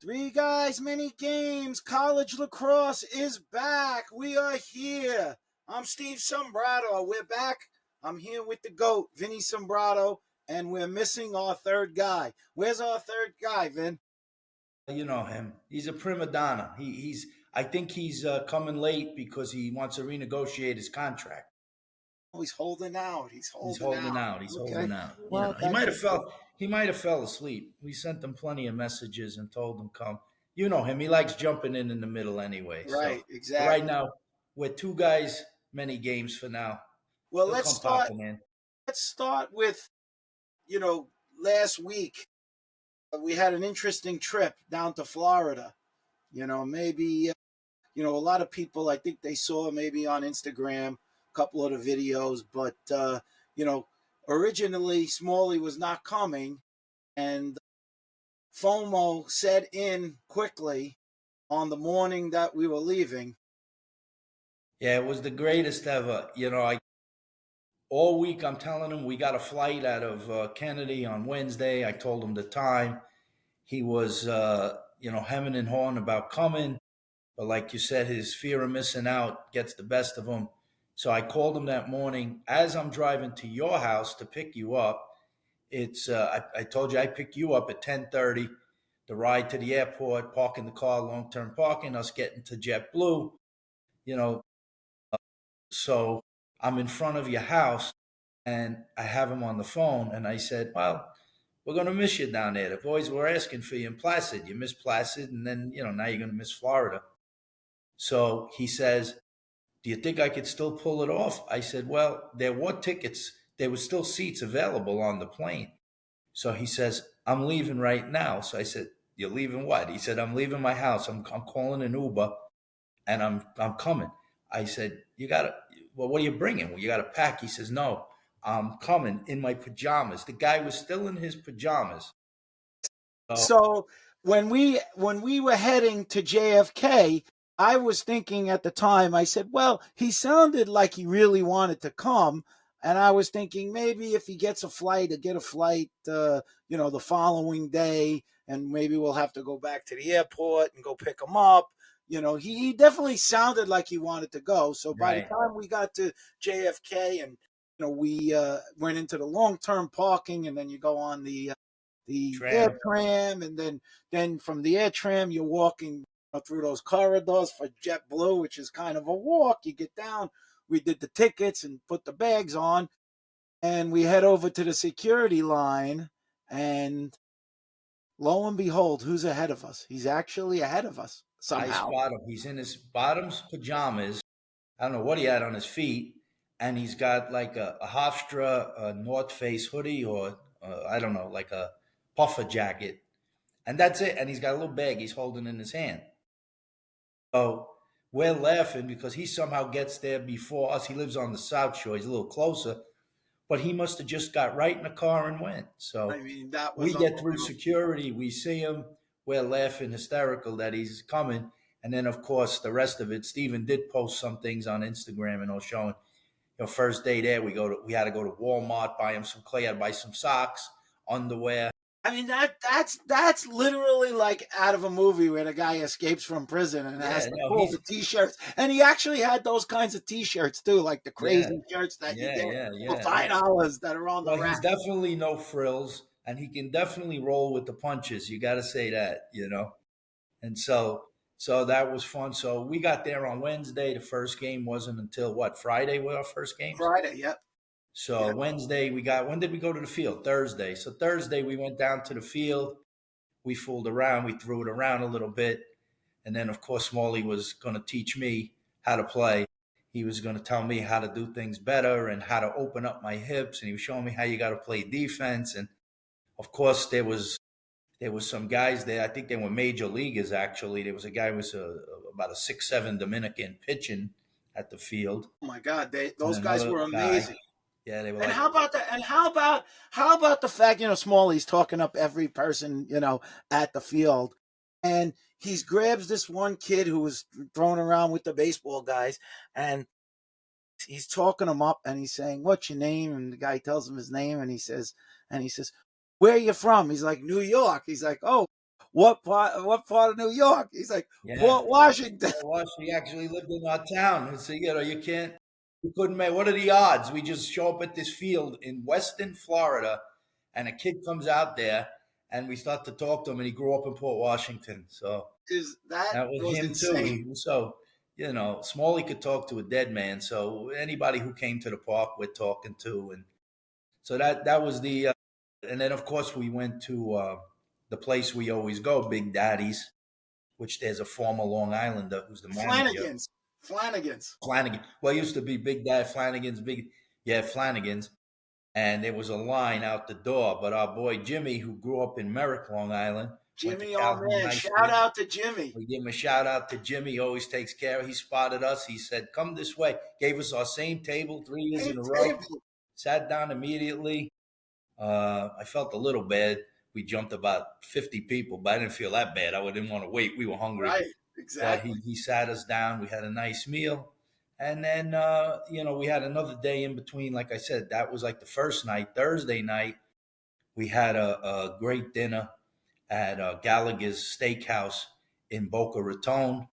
Three Guys Mini Games. College lacrosse is back. We are here. I'm Steve Sombrato. We're back. I'm here with the GOAT, Vinny Sombrato, and we're missing our third guy. Where's our third guy, Vin? You know him. He's a prima donna. He's. I think he's coming late because he wants to renegotiate his contract. Oh, he's holding out. He's holding out. He's Okay. holding out. Well, He might have fell. He might have fell asleep. We sent him plenty of messages and told him come. You know him. He likes jumping in the middle anyway. Right, So exactly. right now we're two guys, many games for now. Well, He'll let's come start. popping in. Let's start with, last week we had an interesting trip down to Florida. Maybe a lot of people, I think they saw maybe on Instagram a couple of the videos, but originally Smalley was not coming, and FOMO set in quickly on the morning that we were leaving. Yeah, it was the greatest ever. All week I'm telling him we got a flight out of Kennedy on Wednesday. I told him the time. He was, hemming and hawing about coming. But like you said, his fear of missing out gets the best of him. So I called him that morning as I'm driving to your house to pick you up. I told you I pick you up at 10:30. The ride to the airport, parking the car, long-term parking, us getting to JetBlue. You know, so I'm in front of your house and I have him on the phone and I said, well, we're going to miss you down there. The boys were asking for you in Placid. You missed Placid and then, now you're going to miss Florida. So he says, do you think I could still pull it off? I said, well, there were tickets. There were still seats available on the plane. So he says, I'm leaving right now. So I said, you're leaving what? He said, I'm leaving my house. I'm calling an Uber and I'm coming. I said, well, what are you bringing? Well, you got to pack. He says, no, I'm coming in my pajamas. The guy was still in his pajamas. So when we were heading to JFK, I was thinking at the time, I said, well, he sounded like he really wanted to come. And I was thinking maybe if he gets a flight, the following day, and maybe we'll have to go back to the airport and go pick him up. He definitely sounded like he wanted to go. So by the time we got to JFK and, we went into the long-term parking, and then you go on the air tram, and then from the air tram you're walking through those corridors for JetBlue, which is kind of a walk. You get down, we did the tickets and put the bags on, and we head over to the security line, and lo and behold, who's ahead of us? He's actually ahead of us somehow. I spot him. He's in his bottoms pajamas. I don't know what he had on his feet, and he's got like a Hofstra, a North Face hoodie, or I don't know, like a puffer jacket, and that's it. And he's got a little bag he's holding in his hand. So we're laughing because he somehow gets there before us. He lives on the South Shore. He's a little closer, but he must have just got right in the car and went. So that was we get through security. We see him. We're laughing hysterical that he's coming. And then, of course, the rest of it, Steven did post some things on Instagram and all showing, first day there, we had to go to Walmart, buy him some clay, had to buy some socks, underwear. I mean, that's literally like out of a movie where the guy escapes from prison and has to pull the T-shirts. And he actually had those kinds of T-shirts too, like the crazy shirts that you get for $5 that are on the rack. He's definitely no frills, and he can definitely roll with the punches. You got to say that, And so that was fun. So we got there on Wednesday. The first game wasn't until Friday were our first game? Friday, yep. So Wednesday when did we go to the field? Thursday. So Thursday we went down to the field. We fooled around. We threw it around a little bit. And then, of course, Smalley was going to teach me how to play. He was going to tell me how to do things better and how to open up my hips. And he was showing me how you got to play defense. And, of course, there was some guys there. I think they were major leaguers, actually. There was a guy who was about a 6'7" Dominican pitching at the field. Oh, my God. Those guys were amazing. Yeah, they were. And how about that? And how about the fact, Smalley's talking up every person, at the field, and he grabs this one kid who was thrown around with the baseball guys, and he's talking him up, and he's saying, "What's your name?" And the guy tells him his name, and he says, "Where are you from?" He's like, "New York." He's like, "Oh, what part of New York? He's like, Yeah. Port Washington. He actually lived in our town. And so, you couldn't make, what are the odds? We just show up at this field in Weston, Florida, and a kid comes out there and we start to talk to him, and he grew up in Port Washington. So That that was was him too. insane. Smalley could talk to a dead man. So anybody who came to the park, we're talking to. And so that was and then of course we went to the place we always go, Big Daddy's, which there's a former Long Islander who's the manager. Flanagan's. Flanagan. Well, it used to be Big Dad Flanagan's Flanagan's. And there was a line out the door. But our boy Jimmy, who grew up in Merrick, Long Island, went to Jimmy, oh Calhoun man, High shout School. out to Jimmy. We give him a shout out to Jimmy. He always takes care. He spotted us. He said, "Come this way." Gave us our same table 3 years Hey, in a row. table. Sat down immediately. I felt a little bad. We jumped about 50 people, but I didn't feel that bad. I didn't want to wait. We were hungry. Right, But exactly. he sat us down. We had a nice meal. And then, we had another day in between. Like I said, that was like the first night. Thursday night, we had a great dinner at Gallagher's Steakhouse in Boca Raton.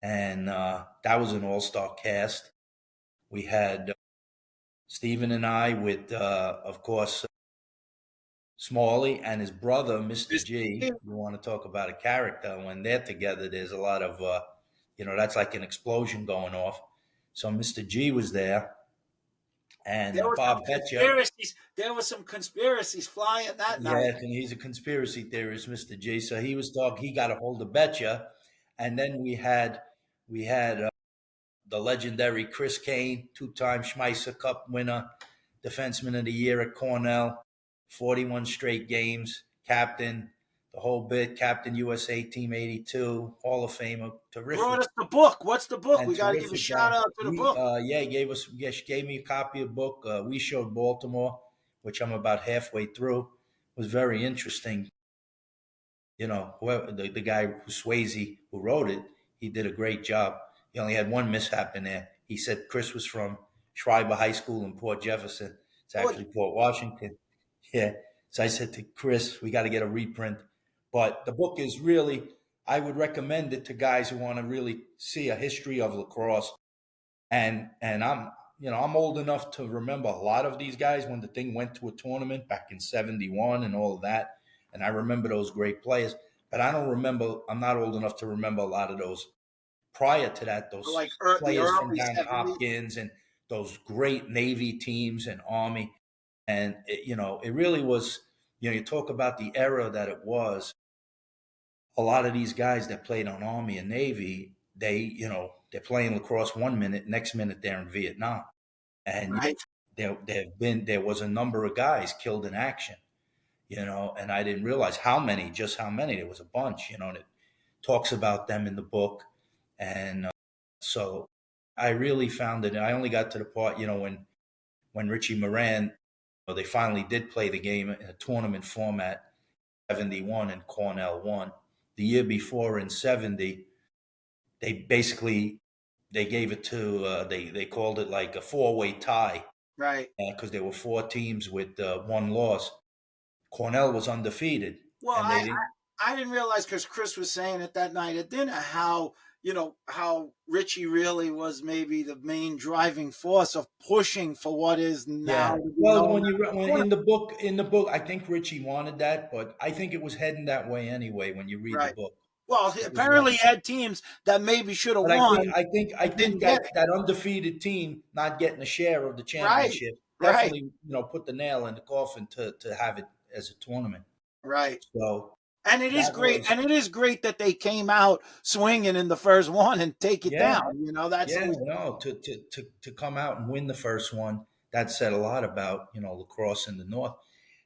And that was an all-star cast. We had Stephen and I with, of course, Smalley and his brother, Mr. G. You want to talk about a character. When they're together, there's a lot of, that's like an explosion going off. So Mr. G was there, and There were some Bob Betcher. conspiracies. There were some conspiracies flying that night. Yeah, and he's a conspiracy theorist, Mr. G. So he was talking. He got a hold of Betcher, and then we had the legendary Chris Kane, two-time Schmeisser Cup winner, defenseman of the year at Cornell, 41 straight games, captain, the whole bit, captain USA Team 82, Hall of Famer, terrific. Brought us the book. What's the book? And We got to give a shout out to the book. She gave me a copy of the book. We showed Baltimore, which I'm about halfway through. It was very interesting. Whoever the guy who Swayze who wrote it, he did a great job. He only had one mishap in there. He said Chris was from Schreiber High School in Port Jefferson. It's actually Port Washington. Yeah. So I said to Chris, we got to get a reprint. But the book is really, I would recommend it to guys who want to really see a history of lacrosse. And I'm old enough to remember a lot of these guys when the thing went to a tournament back in '71 and all of that. And I remember those great players. But I'm not old enough to remember a lot of those prior to that, those Like the players from early Johns 70s. Hopkins and those great Navy teams and Army. And, it really was, you talk about the era that it was. A lot of these guys that played on Army and Navy, they're playing lacrosse 1 minute, next minute they're in Vietnam. And Right. there was a number of guys killed in action, and I didn't realize how many. There was a bunch, and it talks about them in the book. And so I really found it. I only got to the part, when Richie Moran, they finally did play the game in a tournament format, 71, and Cornell won. The year before in 70, they basically they gave it to they called it like a four-way tie, Right. because there were four teams with one loss. Cornell was undefeated, Well, and they didn't. I didn't realize, because Chris was saying it that night at dinner, how how Richie really was maybe the main driving force of pushing for what is now. Yeah. Well, when in the book, I think Richie wanted that, but I think it was heading that way anyway. When you read the Right. book, Well, apparently he had teams that maybe should have but won. I think didn't get it. that undefeated team not getting a share of the Right. championship Right. definitely put the nail in the coffin to have it as a tournament. Right. So And it is that great. was And it is great that they came out swinging in the first one and take it yeah. down. That's Yeah, always no, to come out and win the first one, that said a lot about, lacrosse in the North.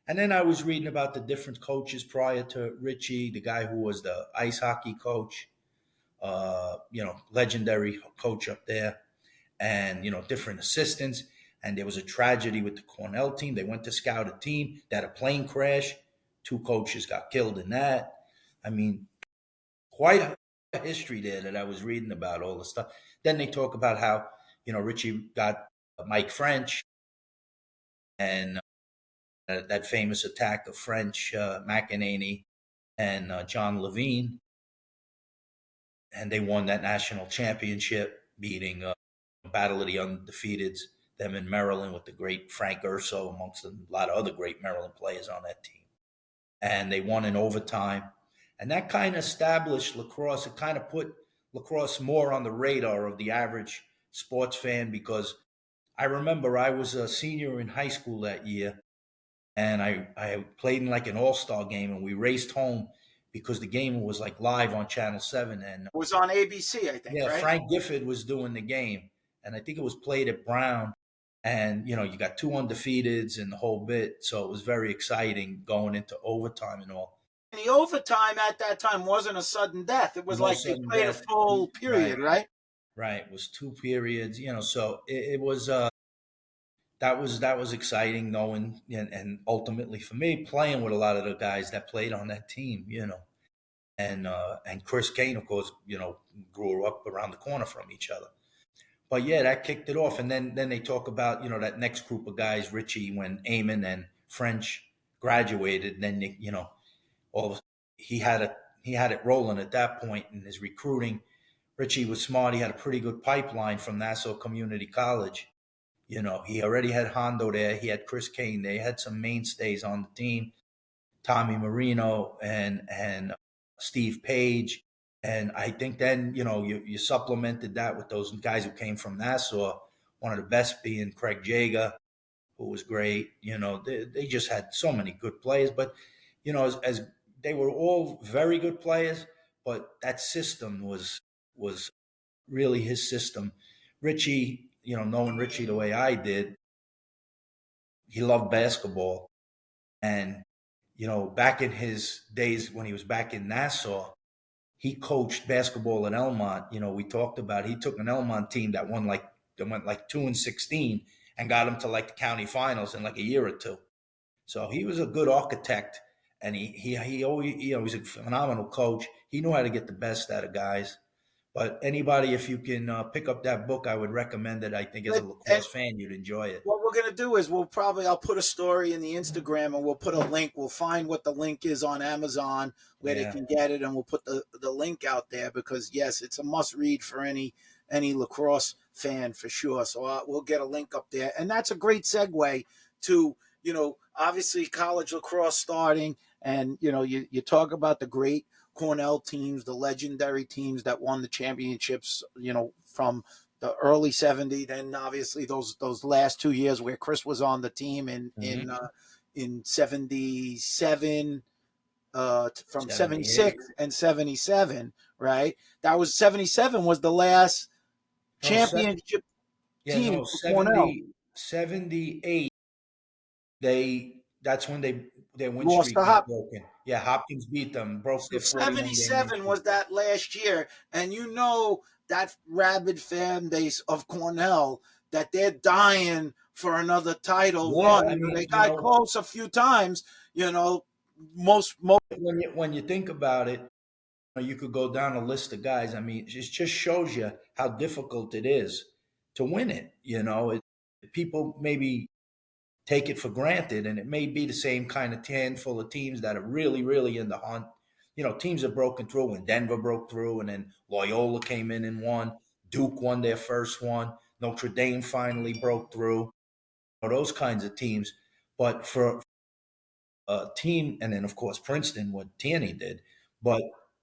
And then I was reading about the different coaches prior to Richie, the guy who was the ice hockey coach, legendary coach up there, and, different assistants. And there was a tragedy with the Cornell team. They went to scout a team that had a plane crash. Two coaches got killed in that. I mean, quite a history there that I was reading about all the stuff. Then they talk about how, Richie got Mike French and that famous attack of French, McEnany, and John Levine, and they won that national championship, beating Battle of the Undefeateds, them in Maryland with the great Frank Urso, amongst a lot of other great Maryland players on that team. And they won in overtime. And that kind of established lacrosse. It kind of put lacrosse more on the radar of the average sports fan, because I remember I was a senior in high school that year, and I played in like an all-star game, and we raced home because the game was like live on Channel 7. And It was on ABC, I think, yeah, right? Frank Gifford was doing the game, and I think it was played at Brown. And you got two undefeateds and the whole bit, so it was very exciting going into overtime and all. And the overtime at that time wasn't a sudden death. It was No like they sudden played a death, full right? period, right? Right. It was two periods, so it was that was exciting knowing, and ultimately for me playing with a lot of the guys that played on that team, and Chris Kane, of course, grew up around the corner from each other. But yeah, that kicked it off, and then they talk about that next group of guys, Richie, when Eamon and French graduated. Then all of, he had it rolling at that point in his recruiting. Richie was smart. He had a pretty good pipeline from Nassau Community College. He already had Hondo there. He had Chris Kane there. He had some mainstays on the team, Tommy Marino and Steve Page. And I think then, you supplemented that with those guys who came from Nassau, one of the best being Craig Jager, who was great. They just had so many good players. But, as they were all very good players, but that system was really his system. Richie, knowing Richie the way I did, he loved basketball. And, back in his days when he was back in Nassau, he coached basketball at Elmont. We talked about he took an Elmont team that went like 2-16 and got them to like the county finals in like a year or two. So he was a good architect, and he always he's a phenomenal coach. He knew how to get the best out of guys. But anybody, if you can pick up that book, I would recommend it. I think as a And lacrosse fan, you'd enjoy it. what we're gonna do is I'll put a story in the Instagram, and we'll put a link. We'll find what the link is on Amazon where they Yeah, can get it, and we'll put the link out there, because yes, it's a must read for any lacrosse fan for sure. So we'll get a link up there, and that's a great segue to obviously college lacrosse starting, and you talk about the great Cornell teams, the legendary teams that won the championships, from the early '70s, then obviously those last 2 years where Chris was on the team in '77, from 78. '76 and '77, right? That was '77 was the last No, championship yeah, team no, for Cornell. 78. That's when their win Lost streak the was Hop. broken. Yeah, Hopkins beat them, broke So their 41-game win 77 streak. was that last year, and that rabid fan base of Cornell, that they're dying for another title Yeah, run. I mean, They got close a few times, most when you think about it, you could go down a list of guys. I mean, it just shows you how difficult it is to win it. People maybe take it for granted, and it may be the same kind of handful of teams that are really, really in the hunt. Teams have broken through when Denver broke through, and then Loyola came in and won. Duke won their first one. Notre Dame finally broke through. Those kinds of teams. But for team, and then of course Princeton, what Tierney did, but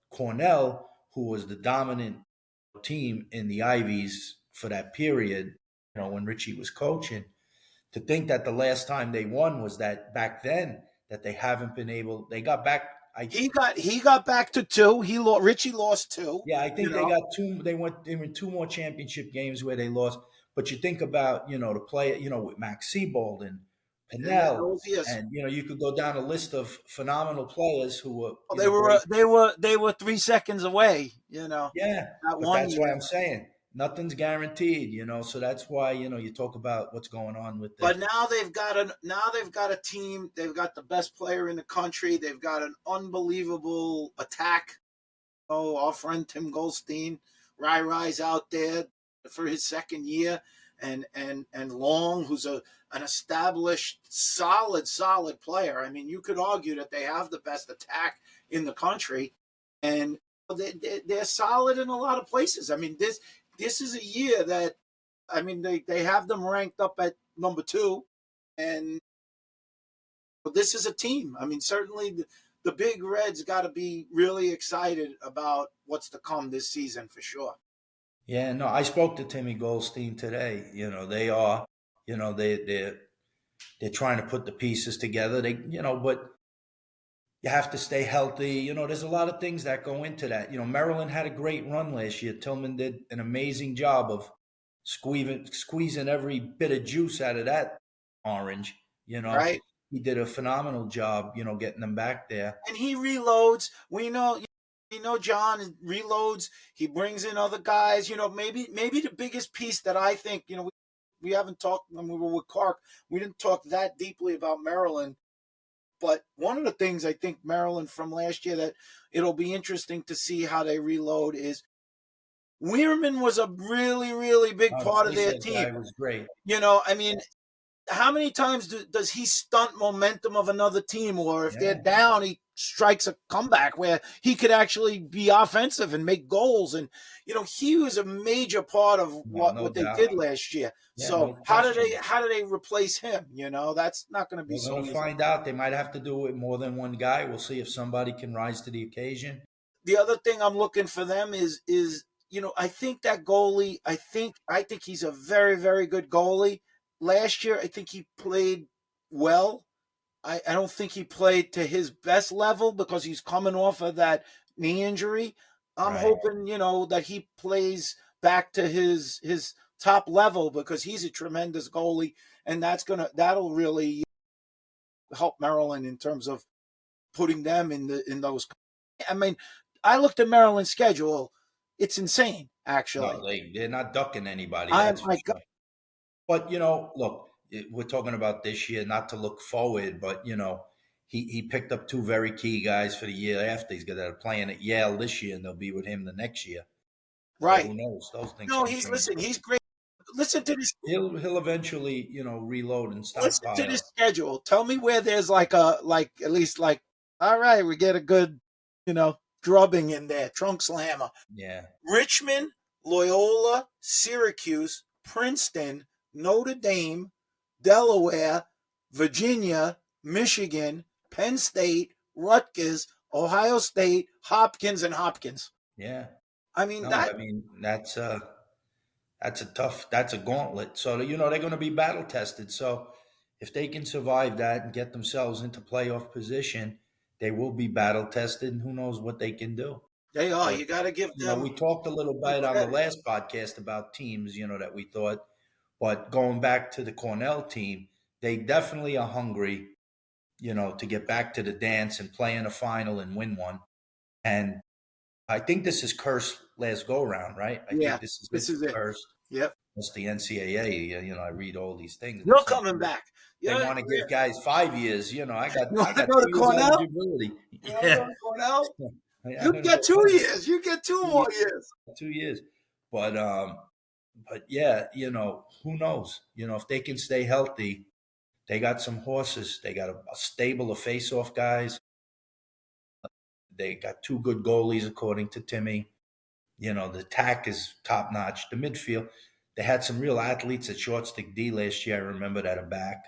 Cornell, who was the dominant team in the Ivies for that period, when Richie was coaching, to think that the last time they won was that back then, that they haven't been able, they got back. he got back to two. Richie lost two. Yeah, I You think they know, got two. They were in two more championship games where they lost. But you think about the play with Max Seabold and yeah, Pinnell, those years. and you could go down a list of phenomenal players who were Well, they were great. they were 3 seconds away. Yeah, That but one that's why year. I'm saying nothing's guaranteed. So that's why you talk about what's going on with the. But now they've got a team. They've got the best player in the country. They've got an unbelievable attack. Oh, our friend Tim Goldstein, Rai's out there for his second year, and Long, who's an established, solid player. I mean, you could argue that they have the best attack in the country, and they're solid in a lot of places. I mean, this is a year that, I mean, they have them ranked up at number two, and this is a team. I mean, certainly the Big Reds got to be really excited about what's to come this season for sure. Yeah, no, I spoke to Timmy Goldstein today. They are, they're trying to put the pieces together. But you have to stay healthy. There's a lot of things that go into that. Maryland had a great run last year. Tillman did an amazing job of squeezing every bit of juice out of that orange. Right. He did a phenomenal job, getting them back there. And he reloads. John reloads. He brings in other guys. Maybe the biggest piece that I think, we haven't talked when we were with Clark. We didn't talk that deeply about Maryland. But one of the things I think Maryland from last year that it'll be interesting to see how they reload is Weirman was a really, really big part of their team. Guy was great. I mean, how many times does he stunt momentum of another team? Or if they're down, he strikes a comeback where he could actually be offensive and make goals. And, he was a major part of what they did last year. Yeah, so how do they replace him? That's not going to be so easy. We're going to find out. They might have to do it more than one guy. We'll see if somebody can rise to the occasion. The other thing I'm looking for them is I think that goalie, I think he's a very, very good goalie. Last year, I think he played well. I don't think he played to his best level because he's coming off of that knee injury. I'm hoping, that he plays back to his top level because he's a tremendous goalie, and that'll really help Maryland in terms of putting them in those. I mean, I looked at Maryland's schedule. It's insane, actually. No, they're not ducking anybody. That's for sure. But, look, we're talking about this year, not to look forward, but, he picked up two very key guys for the year after. He's going to play at Yale this year, and they'll be with him the next year. Right. So who knows? Those things. No, he's great. Listen to this. He'll eventually, reload and stop. Listen to this schedule. Tell me where there's at least all right, we get a good, drubbing in there, trunk slammer. Yeah. Richmond, Loyola, Syracuse, Princeton, Notre Dame, Delaware, Virginia, Michigan, Penn State, Rutgers, Ohio State, Hopkins, and Hopkins. Yeah. I mean, that's a gauntlet. So, they're going to be battle tested. So if they can survive that and get themselves into playoff position, they will be battle tested, and who knows what they can do. They are. You got to give them. We talked a little bit on the last podcast about teams, that we thought. But going back to the Cornell team, they definitely are hungry, to get back to the dance and play in a final and win one. And I think this is cursed last go round, right? I think this is cursed. Yep. It's the NCAA. I read all these things. You're coming back. They want to give guys 5 years. I got. You want to go to Cornell? Cornell? You get 2 years. You get 2 more years. 2 years, but yeah, who knows? If they can stay healthy, they got some horses. They got a stable of face-off guys. They got 2 good goalies, according to Timmy. The attack is top notch. The midfield, they had some real athletes at short stick D last year. I remember that are back.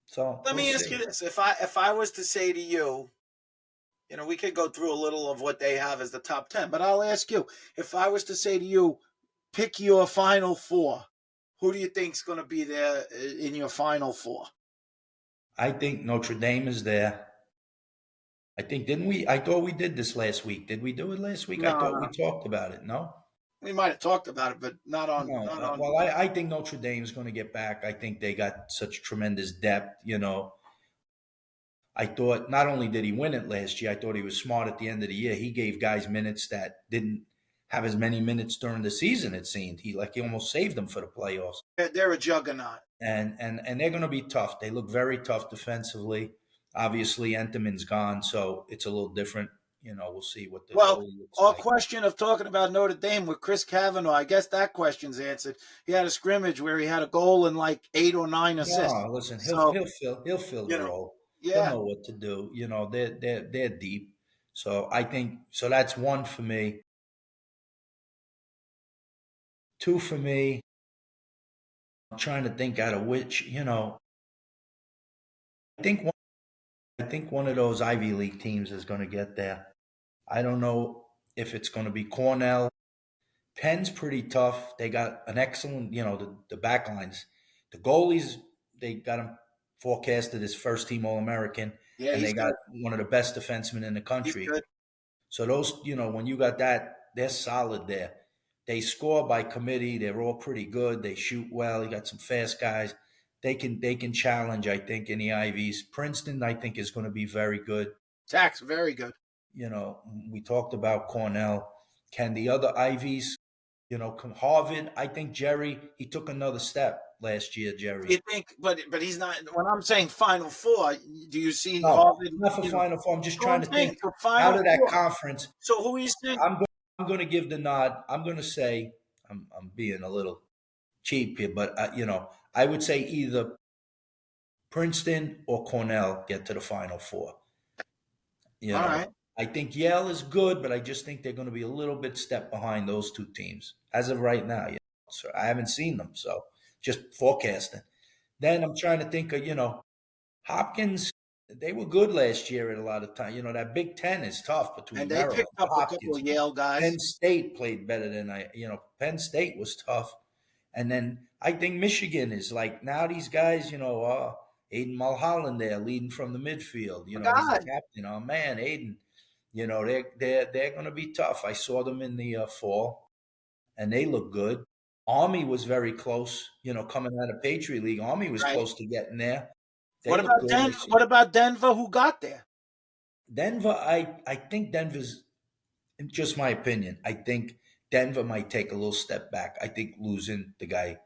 So let me ask you this: if I was to say to you, we could go through a little of what they have as the top 10, but I'll ask you, if I was to say to you, pick your final 4, who do you think is going to be there in your final 4? I think Notre Dame is there. I thought we did this last week. Did we do it last week? No, I thought we talked about it. No? We might have talked about it, but not on. Well, I think Notre Dame is going to get back. I think they got such tremendous depth, I thought not only did he win it last year, I thought he was smart at the end of the year. He gave guys minutes that didn't have as many minutes during the season, it seemed. He almost saved them for the playoffs. They're a juggernaut. And they're going to be tough. They look very tough defensively. Obviously, Entenmann's gone, so it's a little different. We'll see what the looks like. Question of talking about Notre Dame with Chris Kavanaugh, I guess that question's answered. He had a scrimmage where he had a goal and 8 or 9 assists. No, listen, he'll fill the role. Yeah. He'll know what to do. They're deep. So I think so. That's one for me. Two for me. I'm trying to think out of which. I think one, I think one of those Ivy League teams is going to get there. I don't know if it's going to be Cornell. Penn's pretty tough. They got an excellent, the back lines. The goalies, they got him forecasted as first team All American, Yeah, and he's they got good. one of the best defensemen in the He's country. good. So those, when you got that, they're solid there. They score by committee. They're all pretty good. They shoot well. You got some fast guys. They can challenge, I think, in the Ivies. Princeton, I think, is going to be very good. Tax, very good. You know, we talked about Cornell. Can the other Ivies, Harvard? I think Jerry, he took another step last year, Jerry. You think, but he's not. When I'm saying Final Four, do you see No, Harvard? not for Final Four. I'm just So I'm trying to saying think for out Final of that Four. conference. So who are you saying? I'm going to give the nod. I'm going to say I'm being a little cheap here, but I would say either Princeton or Cornell get to the Final Four. You All know, right. I think Yale is good, but I just think they're going to be a little bit step behind those two teams as of right now. So I haven't seen them, so just forecasting. Then I'm trying to think of Hopkins. They were good last year at a lot of time. That Big Ten is tough And between they Maryland, picked up a couple Hopkins. of Yale Penn guys. State played better than Penn State was tough. And then I think Michigan is like now these guys, Aiden Mulholland there leading from the midfield. My He's the God. captain. Oh man, Aiden. They're going to be tough. I saw them in the fall, and they look good. Army was very close. Coming out of Patriot League, Army was Right. close to getting there. They What look about good. Denver? What about Denver? Who got there? Denver, I think Denver's, in just my opinion, I think Denver might take a little step back. I think losing the guy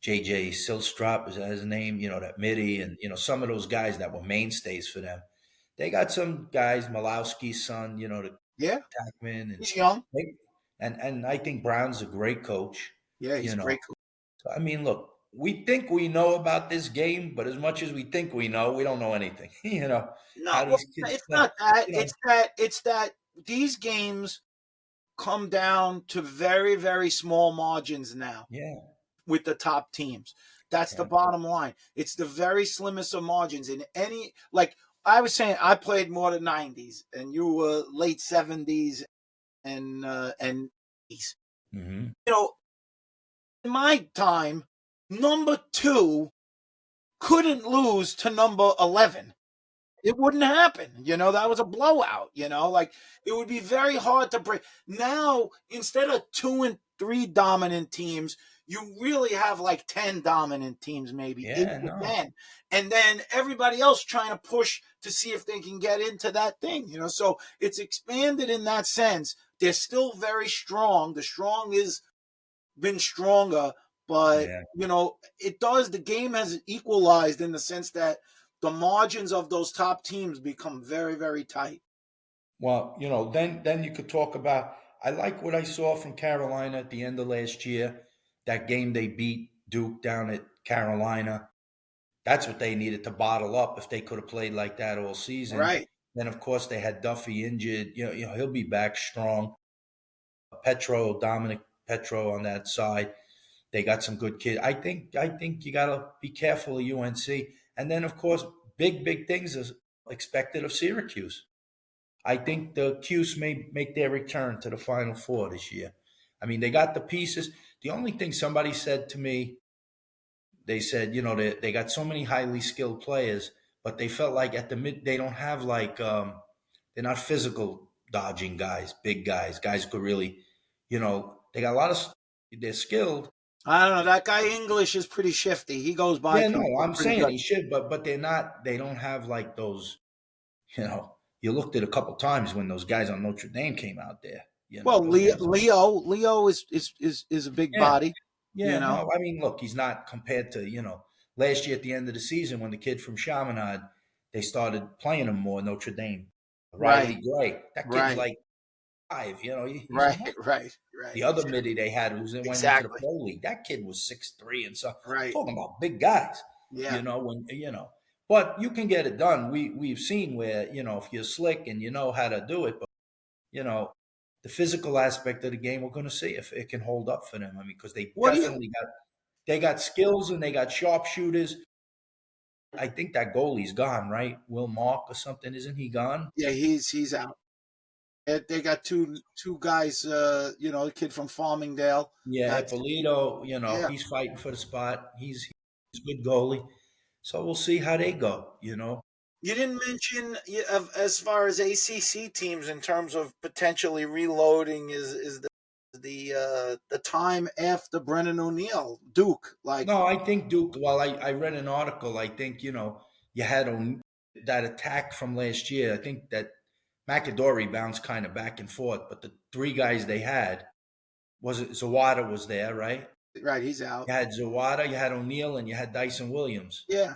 JJ Silstrop, is that his name? That midi, and some of those guys that were mainstays for them. They got some guys, Malowski's son, the Yeah, Tackman, and he's young. they, and I think Brown's a great coach. Yeah, he's You a know, great coach. so I mean, look, we think we know about this game, but as much as we think we know, we don't know anything. No, How well, these kids it's play. not that. You know, It's that these games come down to very, very small margins now yeah, with the top teams. That's the yeah. bottom line. It's the very slimmest of margins in any, like I was saying, I played more than 90s and you were late 70s and 80s. Hmm. In my time, number 2 couldn't lose to number 11. It wouldn't happen. That was a blowout. Like it would be very hard to break. Now, instead of 2 and 3 dominant teams, you really have like 10 dominant teams, maybe 8 Yeah, to no, 10. And then everybody else trying to push to see if they can get into that thing. So it's expanded in that sense. They're still very strong. The strong is been stronger, but yeah. the game has equalized in the sense that the margins of those top teams become very, very tight. Well, then you could talk about. I like what I saw from Carolina at the end of last year. That game they beat Duke down at Carolina. That's what they needed to bottle up if they could have played like that all season. Right. Then of course they had Duffy injured. He'll be back strong. Dominic Petro on that side. They got some good kids. I think you gotta be careful of UNC. And then of course, big things is expected of Syracuse. I think the Cuse may make their return to the Final Four this year. I mean, they got the pieces. The only thing somebody said to me, they said, they got so many highly skilled players, but they felt like at the mid, they don't have like, they're not physical dodging guys, big guys who could really, they got a lot of, they're skilled. I don't know. That guy English is pretty shifty. He goes by Yeah, no, people I'm pretty saying good. he should, but they're not, they don't have like those, you looked at a couple times when those guys on Notre Dame came out there, Well, those guys. Leo is a big Yeah, body. yeah, no, I mean, look, he's not compared to, last year at the end of the season when the kid from Chaminade, they started playing him more, Notre Dame. Right. Riley Gray. That kid's Right. like 5, he's a Right. monster. Right. Right. The other midi they had who went into the Exactly. pro league, that kid was 6'3" and so I'm Right. talking about big guys, Yeah. when. But you can get it done. We've seen where, if you're slick and you know how to do it, but you know the physical aspect of the game, we're going to see if it can hold up for them. I mean, because What do you? they got skills and they got sharpshooters. I think that goalie's gone, right? Will Mark or something, isn't he gone? Yeah, he's out. They got two guys. The kid from Farmingdale. Yeah, That's Ippolito, yeah. he's fighting for the spot. He's a good goalie. So we'll see how they go. You didn't mention as far as ACC teams in terms of potentially reloading is the time after Brennan O'Neill Duke like No, I think Duke, well, I read an article. I think, you had that attack from last year. I think that McAdory bounced kind of back and forth, but the three guys they had, was it Zawada was there, right? right, he's out. You had Zawada, you had O'Neill, and you had Dyson Williams. Yeah,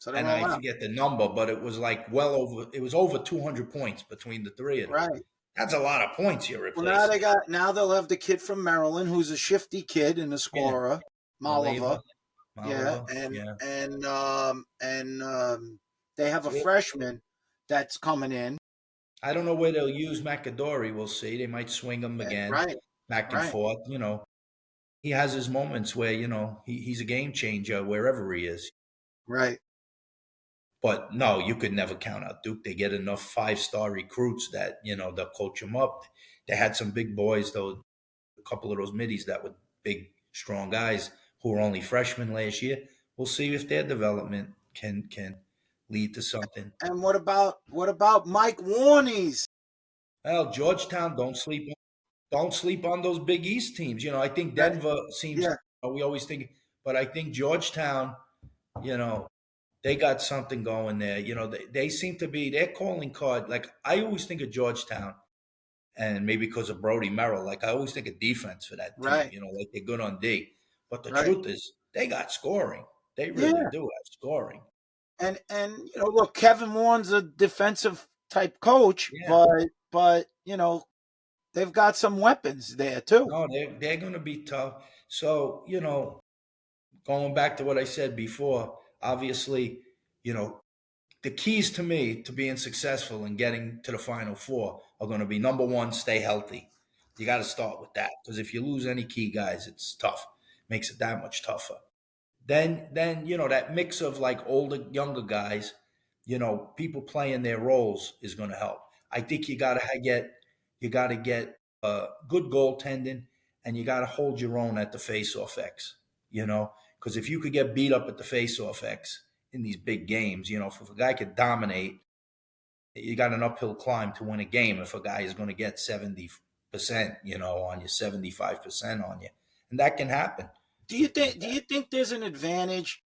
so they're And all I out. forget the number, but it was like it was over 200 points between the three of them. Right. That's a lot of points you're Well, now replacing. they'll have the kid from Maryland who's a shifty kid and a Yeah. scorer, Malava. Maleva, Yeah, Maleva, and yeah. they have a So freshman that's coming in. I don't know where they'll use McAdory. We'll see. They might swing him again, Right, back and right, forth. He has his moments where, he's a game changer wherever he is. right. But no, you could never count out Duke. They get enough five-star recruits that, they'll coach them up. They had some big boys, though, a couple of those middies that were big, strong guys who were only freshmen last year. We'll see if their development can lead to something. And what about Mike Warney's? Well, Georgetown, don't sleep on those Big East teams. I think Right. Denver seems, Yeah, we always think, but I think Georgetown, you know, they got something going there. They seem to be their calling card. Like I always think of Georgetown, and maybe because of Brody Merrill, like I always think of defense for that team. right, Like they're good on D. But the right. truth is, they got scoring. They really Yeah, do have scoring. and look, Kevin Warren's a defensive type coach, Yeah. but they've got some weapons there too. No, they're going to be tough. So going back to what I said before, obviously, you know, the keys to me to being successful and getting to the Final Four are going to be number one, stay healthy. You got to start with that because if you lose any key guys, it's tough. Makes it that much tougher. Then that mix of like older, younger guys, people playing their roles is going to help. I think you got to get good goaltending, and you got to hold your own at the face-off X. Because if you could get beat up at the face-off X in these big games, if a guy could dominate, you got an uphill climb to win a game. If a guy is going to get 70%, on you, 75% on you, and that can happen. Do you think there's an advantage?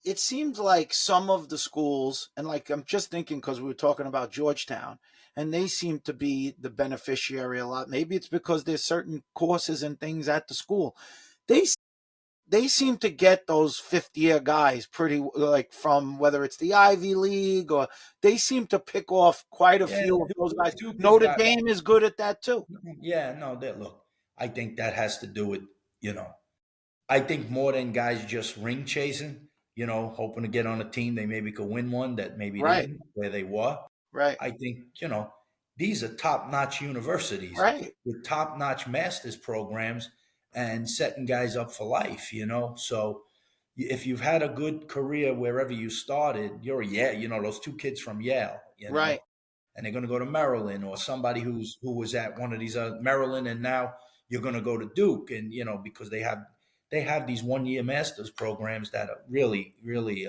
It seems like some of the schools, and like I'm just thinking because we were talking about Georgetown, and they seem to be the beneficiary a lot. Maybe it's because there's certain courses and things at the school. They they seem to get those fifth year guys pretty like from whether it's the Ivy League or they seem to pick off quite a Yeah, few of those guys. Duke has Notre got. Dame is good at that too. Yeah, no, that look. I think that has to do with you know. I think more than guys just ring chasing, hoping to get on a team they maybe could win one that maybe Right, didn't where they were. right, I think these are top-notch universities right, with top-notch master's programs and setting guys up for life. So if you've had a good career wherever you started, you're yeah, those two kids from Yale, right. and they're going to go to Maryland or somebody who was at one of these Maryland, and now you're going to go to Duke, and because they have these 1 year masters programs that are really really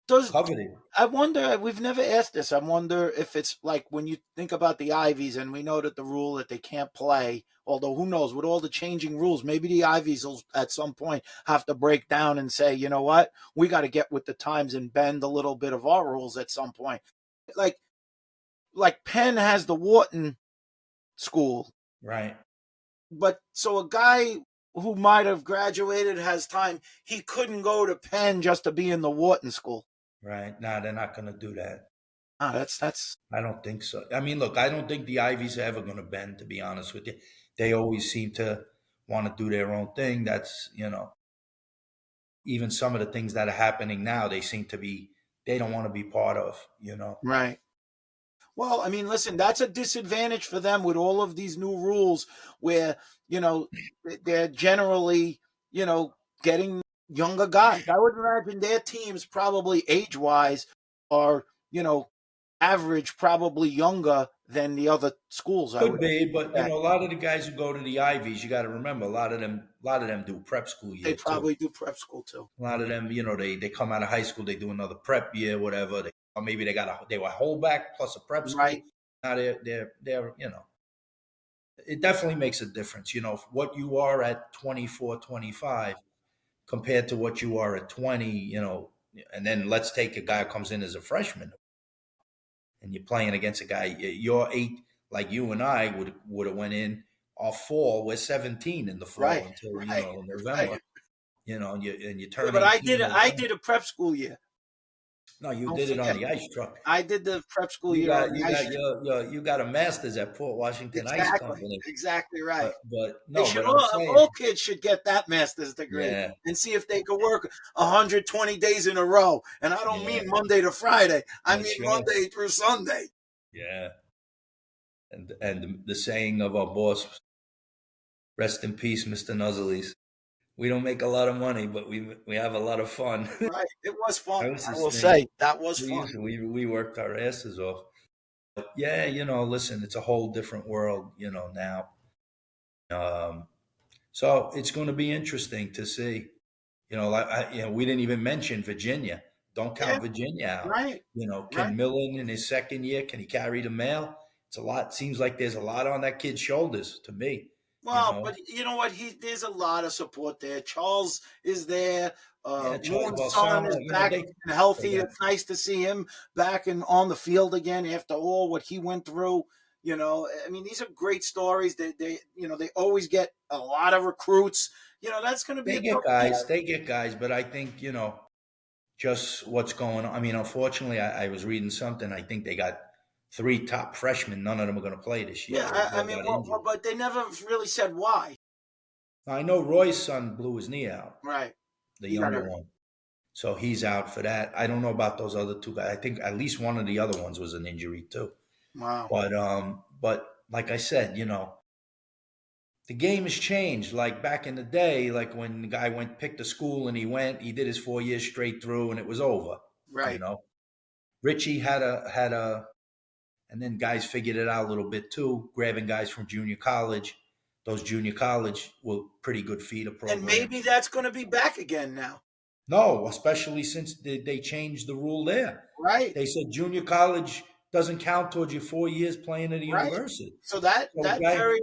Does coveted. I wonder? We've never asked this. I wonder if it's like when you think about the Ivies, and we know that the rule that they can't play. Although who knows, with all the changing rules, maybe the Ivies will at some point have to break down and say, you know what, we got to get with the times and bend a little bit of our rules at some point. Like Penn has the Wharton school, Right, but so a guy who might have graduated has time. He couldn't go to Penn just to be in the Wharton school. right. Nah, they're not going to do that. Ah, that's I don't think so. I mean, look, I don't think the Ivies are ever going to bend, to be honest with you. They always seem to want to do their own thing. That's, even some of the things that are happening now, they seem to be they don't want to be part of, you know. Right. Well, I mean, listen, that's a disadvantage for them with all of these new rules where, you know, they're generally, you know, getting younger guys. I would imagine their teams probably age-wise are, you know, average probably younger than the other schools, I Could would be, but you expect. know, a lot of the guys who go to the Ivies, you got to remember, a lot of them do prep school They year too. probably do prep school too. A lot of them, you know, they come out of high school, they do another prep year, whatever. Or maybe they were holdback plus a prep Right. school. Now they're you know, it definitely makes a difference. You know, what you are at 24, 25 compared to what you are at 20. You know, and then let's take a guy who comes in as a freshman and you're playing against a guy you're 8, like you and I would have went in our fall. We're 17 in the fall Right. until Right. November. Right. You know, and you Yeah, turn but 18 in I November. did a prep school year. No, you Don't did it on forget. the ice truck. I did the prep school You year on got the you ice. got you got a master's at Port Washington Ice Exactly. Company. Exactly right. But They no, should but I'm all saying, kids should get that master's degree yeah, and see if they could work 120 days in a row. And I don't mean yeah, Monday to Friday. I mean that's right. Monday through Sunday. Yeah. And the saying of our boss, rest in peace, Mr. Nuzzles. We don't make a lot of money, but we have a lot of fun. Right. It was fun. That was I his will thing. say that was We fun. used to we worked our asses off. But yeah, you know, listen, it's a whole different world, you know, now. Um, so it's going to be interesting to see. You know, we didn't even mention Virginia. Don't Yeah. count Virginia out. Right. You know, Right. can Millen in his second year, can he carry the mail? It's a lot. Seems like there's a lot on that kid's shoulders to me. You Well, know, but you know what? There's a lot of support there. Charles is there. yeah, Charles Moon's son Balsamo. is You know, back and they healthy. got It's nice to see him back and on the field again after all what he went through. You know, I mean, these are great stories. They always get a lot of recruits. You know, that's going to be a tough year. they get guys, but I think you know just what's going on. I mean, unfortunately, I was reading something. I think they got 3 top freshmen. None of them are going to play this year. Yeah, They I all mean, got injured. but they never really said why. I know Roy's son blew his knee out, Right. the He got younger hurt. one. So he's out for that. I don't know about those other 2 guys. I think at least one of the other ones was an injury too. Wow. But like I said, you know, the game has changed. Like back in the day, like when the guy went picked a school and he did his 4 years straight through and it was over. You Right. know, Richie had a, and then guys figured it out a little bit too, grabbing guys from junior college. Those junior college were pretty good feeder And maybe programs. that's going to be back again now. No, especially since they changed the rule there. Right. They said junior college doesn't count towards your 4 years playing at a Right. university. So that So a that guy very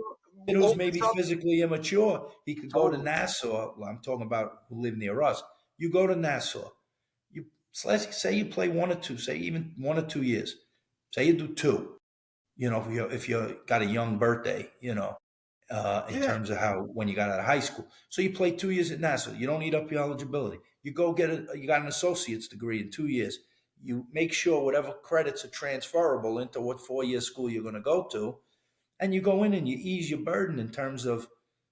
who's opens maybe up physically immature, he could go to totally. Nassau. Well, I'm talking about who live near us. You go to Nassau. You let's say you play 1 or 2, say even 1 or 2 years. Say you do 2. You know, if you got a young birthday, you know, in Yeah. terms of how when you got out of high school. So you play 2 years at Nassau. You don't eat up your eligibility. You go you got an associate's degree in 2 years. You make sure whatever credits are transferable into what 4 year school you're going to go to, and you go in and you ease your burden in terms of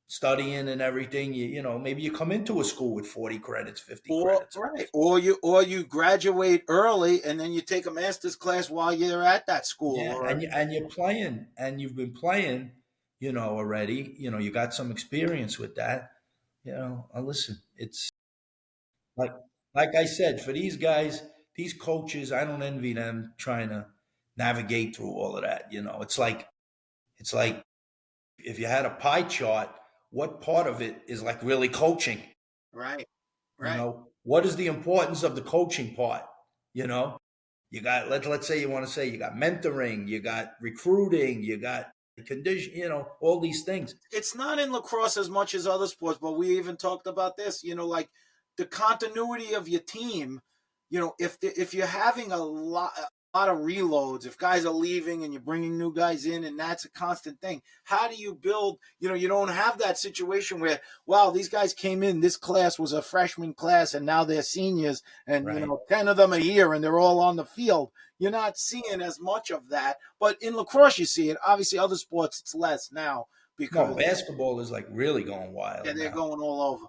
studying and everything. You know, maybe you come into a school with 40 credits, 50 Or credits. right. Or you graduate early and then you take a master's class while you're at that school. Yeah, Or and you're playing, and you've been playing, you know, already. You know, you got some experience with that. You know, listen, it's like I said, for these guys, these coaches, I don't envy them trying to navigate through all of that. You know, it's like if you had a pie chart, what part of it is like really coaching? right. You Right. know, what is the importance of the coaching part? You know, you got let's say you want to say you got mentoring, you got recruiting, you got condition, you know, all these things. It's not in lacrosse as much as other sports, but we even talked about this, like the continuity of your team, if you're having a lot of reloads, if guys are leaving and you're bringing new guys in and that's a constant thing, how do you build, you don't have that situation where, wow, these guys came in, this class was a freshman class and now they're seniors and, Right. 10 of them are here and they're all on the field. You're not seeing as much of that, but in lacrosse you see it. Obviously, other sports it's less now No, because basketball is like really going yeah, wild they're now. going all over.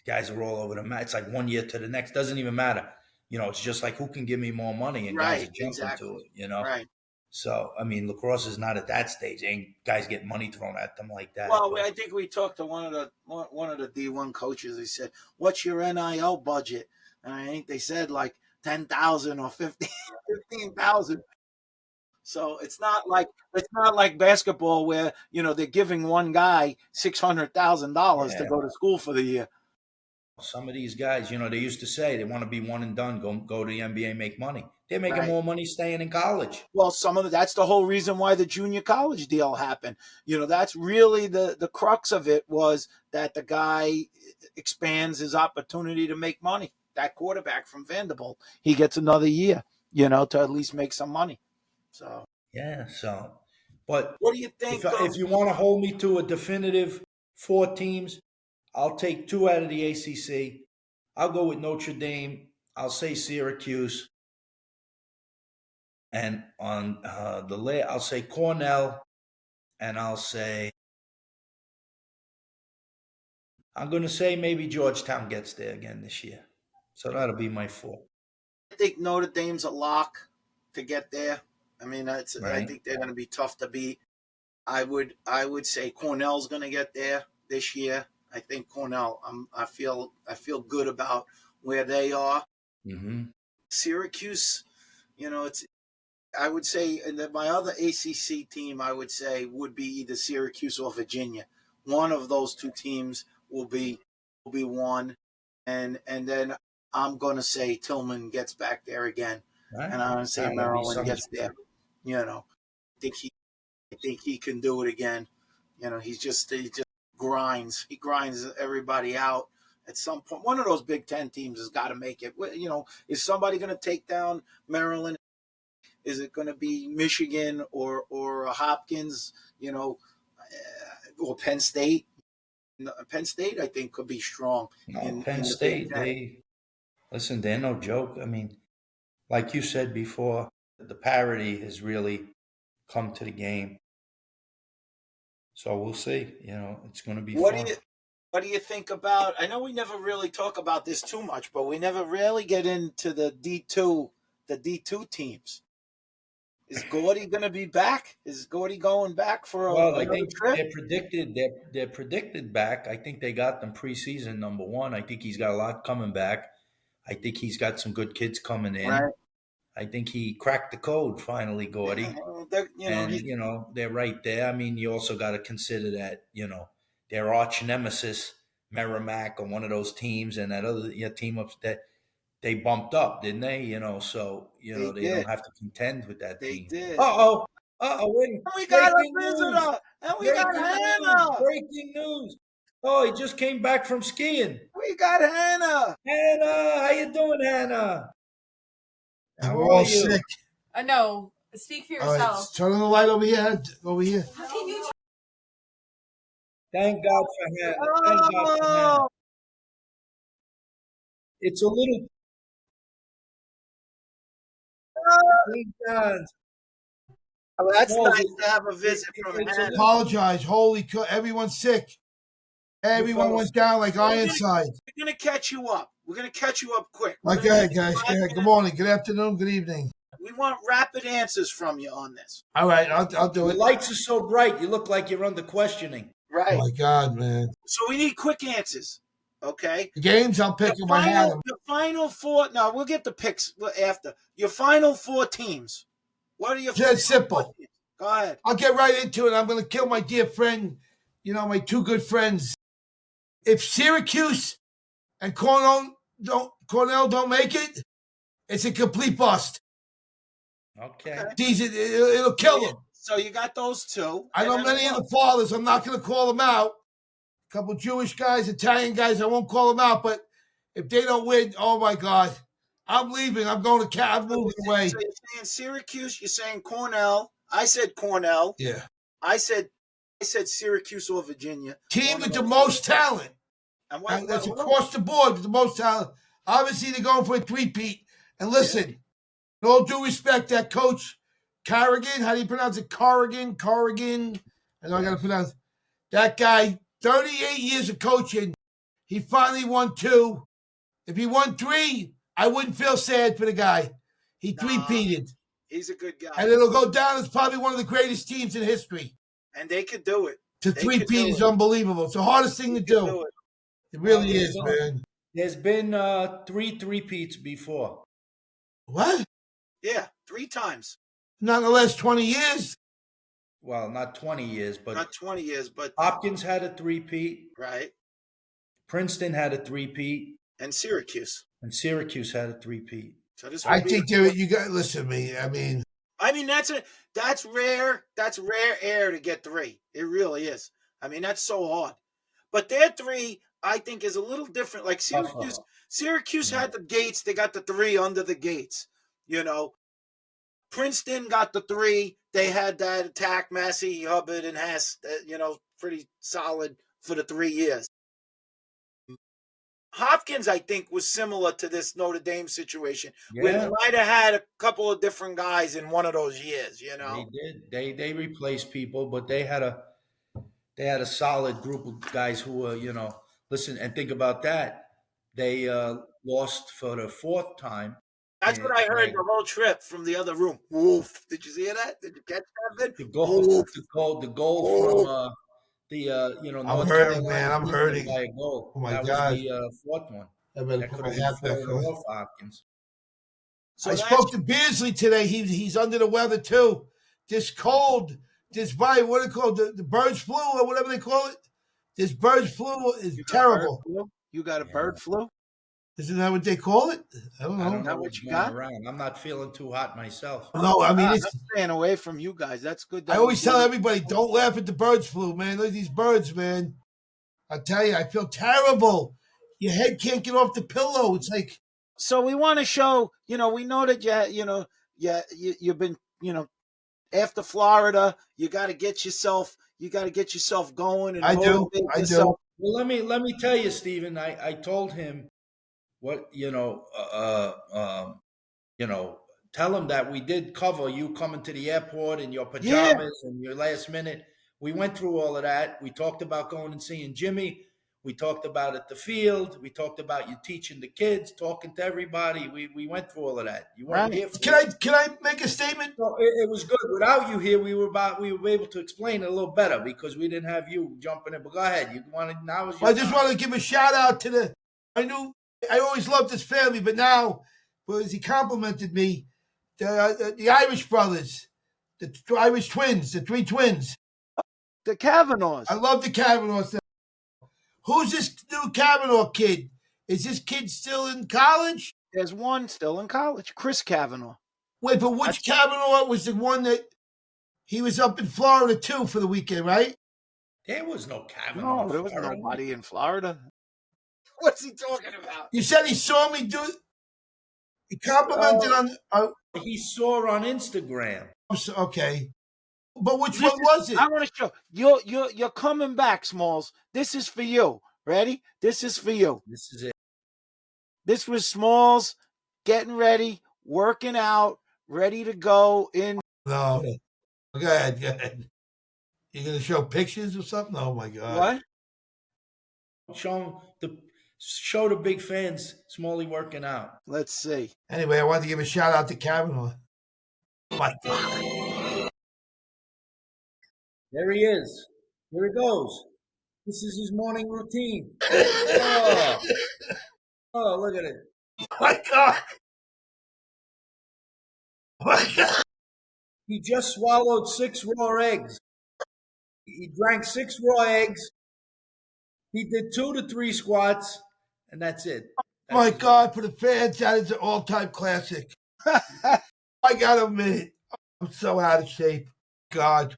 Guys are all over the map. It's like 1 year to the next. Doesn't even matter. it's just like who can give me more money, and guys Right, are jumping to exactly. it. Right. So, I mean, lacrosse is not at that stage. Ain't guys getting money thrown at them like that. Well, But I think we talked to one of the D1 coaches. He said, "What's your NIL budget?" And I think they said like 10,000 or 15,000. So it's not like basketball where they're giving one guy $600,000 to yeah, go to school for the year. some of these guys, they used to say they want to be one and done, go to the NBA, make money. They're making Right. more money staying in college. Well, that's the whole reason why the junior college deal happened. That's really the crux of it, was that the guy expands his opportunity to make money. That quarterback from Vanderbilt, he gets another year, to at least make some money. So, Yeah. So, but what do you if think if of? you want to hold me to a definitive 4 teams, I'll take 2 out of the ACC. I'll go with Notre Dame. I'll say Syracuse, and on I'll say Cornell, and I'm going to say maybe Georgetown gets there again this year. So that'll be my 4. I think Notre Dame's a lock to get there. I mean, I Right. think they're going to be tough to beat. I would say Cornell's going to get there this year. I think Cornell. I feel good about where they are. Mm-hmm. Syracuse, it's. I would say, and then my other ACC team, I would say, would be either Syracuse or Virginia. One of those two teams will be one, and then I'm going to say Tillman gets back there again, Right. and I'm going to say That'll be Maryland some. gets there. I think he can do it again. He just grinds. He grinds everybody out. At some point, one of those Big Ten teams has got to make it. Is somebody going to take down Maryland? Is it going to be Michigan or Hopkins? Or Penn State? Penn State, I think, could be strong No, in Penn the Big State, Ten. listen, they're no joke. I mean, like you said before, the parity has really come to the game. So we'll see. It's going to be What do fun. you What do you think about? I know we never really talk about this too much, but we never really get into the D2 teams. Is Gordy going to be back? Is Gordy going back for Well, I another think trip? they're predicted back. I think they got them preseason number one. I think he's got a lot coming back. I think he's got some good kids coming in. Right. I think he cracked the code finally, Yeah. Gordy. He, And they're right there. I mean, you also got to consider that their arch nemesis Merrimack on one of those teams, and that other team up that they bumped up, didn't they? So they they did. don't have to contend with that They team. did. Wait, And we got a breaking news! visitor. And we got Breaking news! Hannah. Breaking news! Oh, he just came back from skiing. We got Hannah. Hannah, how you doing, Hannah? And How we're are all you? sick. No, speak for All right, yourself. turn on the light over here. Over here. How can you Thank God for Hannah. Thank God for Hannah. Oh, It's a little. Thank God. well, that's Smalls, nice to have a visit from it's a Hannah. little. Apologize. Holy cow. Everyone's sick. Everyone fell went down like Ironside. We're gonna catch you up. We're gonna catch you up quick. We're Okay, gonna give you guys. 5 Good morning. Good afternoon. Good evening. We want rapid answers from you on this. All right, I'll do The it. lights are so bright, you look like you're under questioning. Oh Right. my God, man. So we need quick answers. Okay. The games I'm picking my hat. The final four. No, we'll get the picks after. Your final 4 teams. What are your Just final simple. 4 teams? Go ahead. I'll get right into it. I'm going to kill my dear friend, my 2 good friends. If Syracuse and Cornell don't make it, it's a complete bust. Okay. It'll kill them. So you got those 2. I know many of the fathers. I'm not going to call them out. A couple Jewish guys, Italian guys. I won't call them out. But if they don't win, oh my God, I'm leaving. I'm going to. I'm moving away. So you're saying Syracuse. You're saying Cornell. I said Cornell. Yeah. I said Syracuse or Virginia. Team with the most talent. And that's across the board with the most talent. Obviously, they're going for a three-peat. And listen, with all due respect, that coach Carrigan, how do you pronounce it? Corrigan. I know I got to pronounce that guy. 38 years of coaching. He finally won 2. If he won 3, I wouldn't feel sad for the guy. He Nah. three-peated. He's a good guy. And it'll go down as probably one of the greatest teams in history. And they could do it. To three-peat is unbelievable. It's the hardest thing to do. It really is, man. There's been 3 three-peats before. What? Yeah, 3 times. Not in the last 20 years. Well, not 20 years, but not 20 years, but Hopkins had a three-peat. Right. Princeton had a three-peat. And Syracuse. And Syracuse had a three-peat. So this I think you got listen to me. I mean, that's rare. That's rare air to get 3. It really is. I mean, that's so hard. But their 3, I think, is a little different. Like Syracuse had the gates. They got the 3 under the gates. You know, Princeton got the 3. They had that attack, Massey, Hubbard, and Hess. Pretty solid for the 3 years. Hopkins, I think, was similar to this Notre Dame situation. Yeah. Where they might have had a couple of different guys in one of those years, you know. They did. They replaced people, but they had a solid group of guys who were, listen and think about that. They lost for the 4th time. That's what I heard the whole trip from the other room. Woof! Did you hear that? Did you catch that? The goal from I'm hurting, man. I'm hurting. By a goal. Oh my that God! Was the 4th one. That could have been off Hopkins. So I spoke to Beardsley today. He's under the weather too. This cold, what do they call it? The birds flu or whatever they call it. This birds flu is terrible. You got a bird flu? Isn't that what they call it? I don't know. Isn't that what you got? Around. I'm not feeling too hot myself. No, I mean, I'm staying away from you guys. That's good. I always tell everybody, don't laugh at the birds flu, man. Look at these birds, man. I tell you, I feel terrible. Your head can't get off the pillow. It's like. So we want to show, we know that you've been, after Florida, you got to get yourself going. And I do. Well, let me tell you, Stephen. I told him what tell him that we did cover you coming to the airport in your pajamas and your last minute. We went through all of that. We talked about going and seeing Jimmy. We talked about at the field. We talked about you teaching the kids, talking to everybody. We went through all of that. You weren't here. Can I make a statement? No, it was good. Without you here, we were able to explain it a little better because we didn't have you jumping in. But go ahead. I just want to give a shout out to I always loved this family, but now, as he complimented me, the Irish brothers, the Irish twins, the 3 twins. The Kavanaughs. I love the Kavanaughs. Who's this new Kavanaugh kid? Is this kid still in college? There's one still in college, Chris Kavanaugh. Wait, but which Kavanaugh was the one that he was up in Florida too for the weekend, right? There was no Kavanaugh. No, there was nobody in Florida. What's he talking about? You said he saw me do. He complimented on. He saw on Instagram. Okay. But which one was it? I want to show you're coming back, Smalls. This is for you. Ready? This is for you. This is it. This was Smalls getting ready, working out, ready to go in. No. Go ahead. You're gonna show pictures or something? Oh my God. What? Show the big fans Smalley working out. Let's see. Anyway, I wanted to give a shout out to Kavanaugh. Oh my God. There he is. Here he goes. This is his morning routine. Oh, look at it. Oh my God. Oh my God. He just swallowed 6 raw eggs. He drank 6 raw eggs. He did 2 to 3 squats, and that's it. Oh my God, for the fans, that is an all-time classic. I got to admit it. I'm so out of shape. God.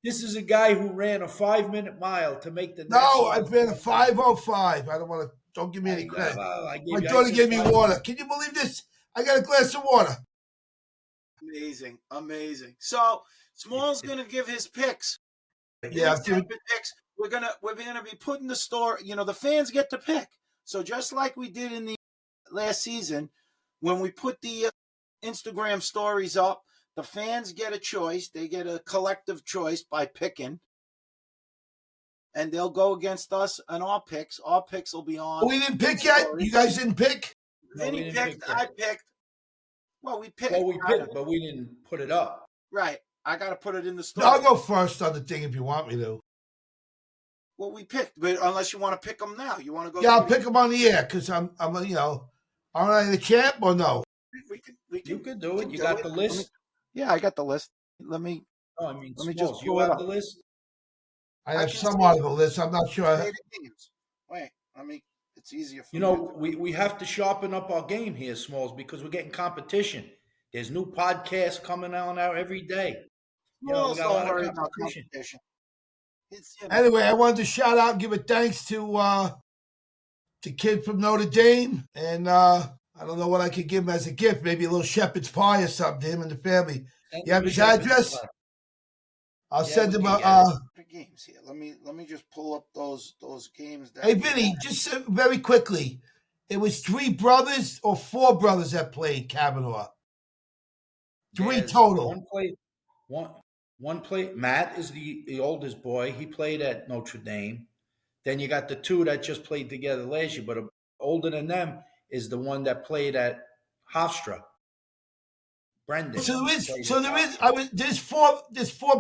This is a guy who ran a 5-minute mile to make the. No, I've been a 5:05. I don't want to. Don't give me any credit. My daughter gave me water. Can you believe this? I got a glass of water. Amazing. So Small's gonna give his picks. Yeah, picks. We're gonna be putting the store. The fans get to pick. So just like we did in the last season, when we put the Instagram stories up. The fans get a choice. They get a collective choice by picking. And they'll go against us and our picks. Our picks will be on. We didn't pick yet? You guys didn't pick? No, we Vinny didn't picked. pick I that. picked. Well, we picked. Well, we picked, but we didn't put it up. Right. I got to put it in the story. I'll go first on the thing if you want me to. Well, we picked, but unless you want to pick them now, you want to go. Yeah, I'll pick them on the air because I'm aren't I the champ or no? You could do it. You got the list? Yeah, I got the list. Let me Let me just just pull you it have up. the list? I have somewhat of a list. I'm not sure. Say the games. Wait, it's easier for We have to sharpen up our game here, Smalls, because we're getting competition. There's new podcasts coming out every day. We got a lot of competition. Anyway, I wanted to shout out and give a thanks to the kid from Notre Dame. And I don't know what I could give him as a gift. Maybe a little shepherd's pie or something to him and the family. You have his address? I'll send him games here. Let me just pull up those games. Hey, Vinny, just very quickly. It was 3 brothers or 4 brothers that played Kavanaugh? 3 total. One played. Matt is the oldest boy. He played at Notre Dame. Then you got the 2 that just played together last year, but older than them is the one that played at Hofstra. Brendan. There's 4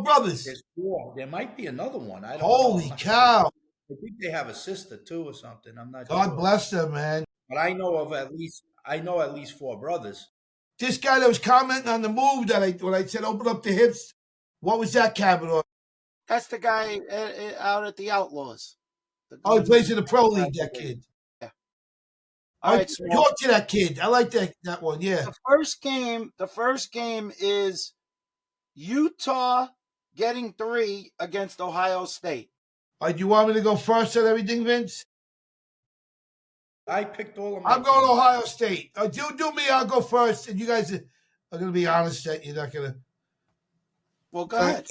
brothers. There's 4. There might be another one. I don't know. Holy cow. I think they have a sister too or something. I'm not sure. God bless them, man. But I know at least 4 brothers. This guy that was commenting on the move that when I said open up the hips, what was that, Kavanaugh? That's the guy out at the Outlaws. He plays in the pro league. That kid. Yeah. All right, talk to that kid. I like that one. Yeah. The first game is Utah getting 3 against Ohio State. Do you want me to go first on everything, Vince? I picked all of my I'm going to Ohio State. Do me, I'll go first. And you guys are going to be honest that you're not going to. Well, go ahead.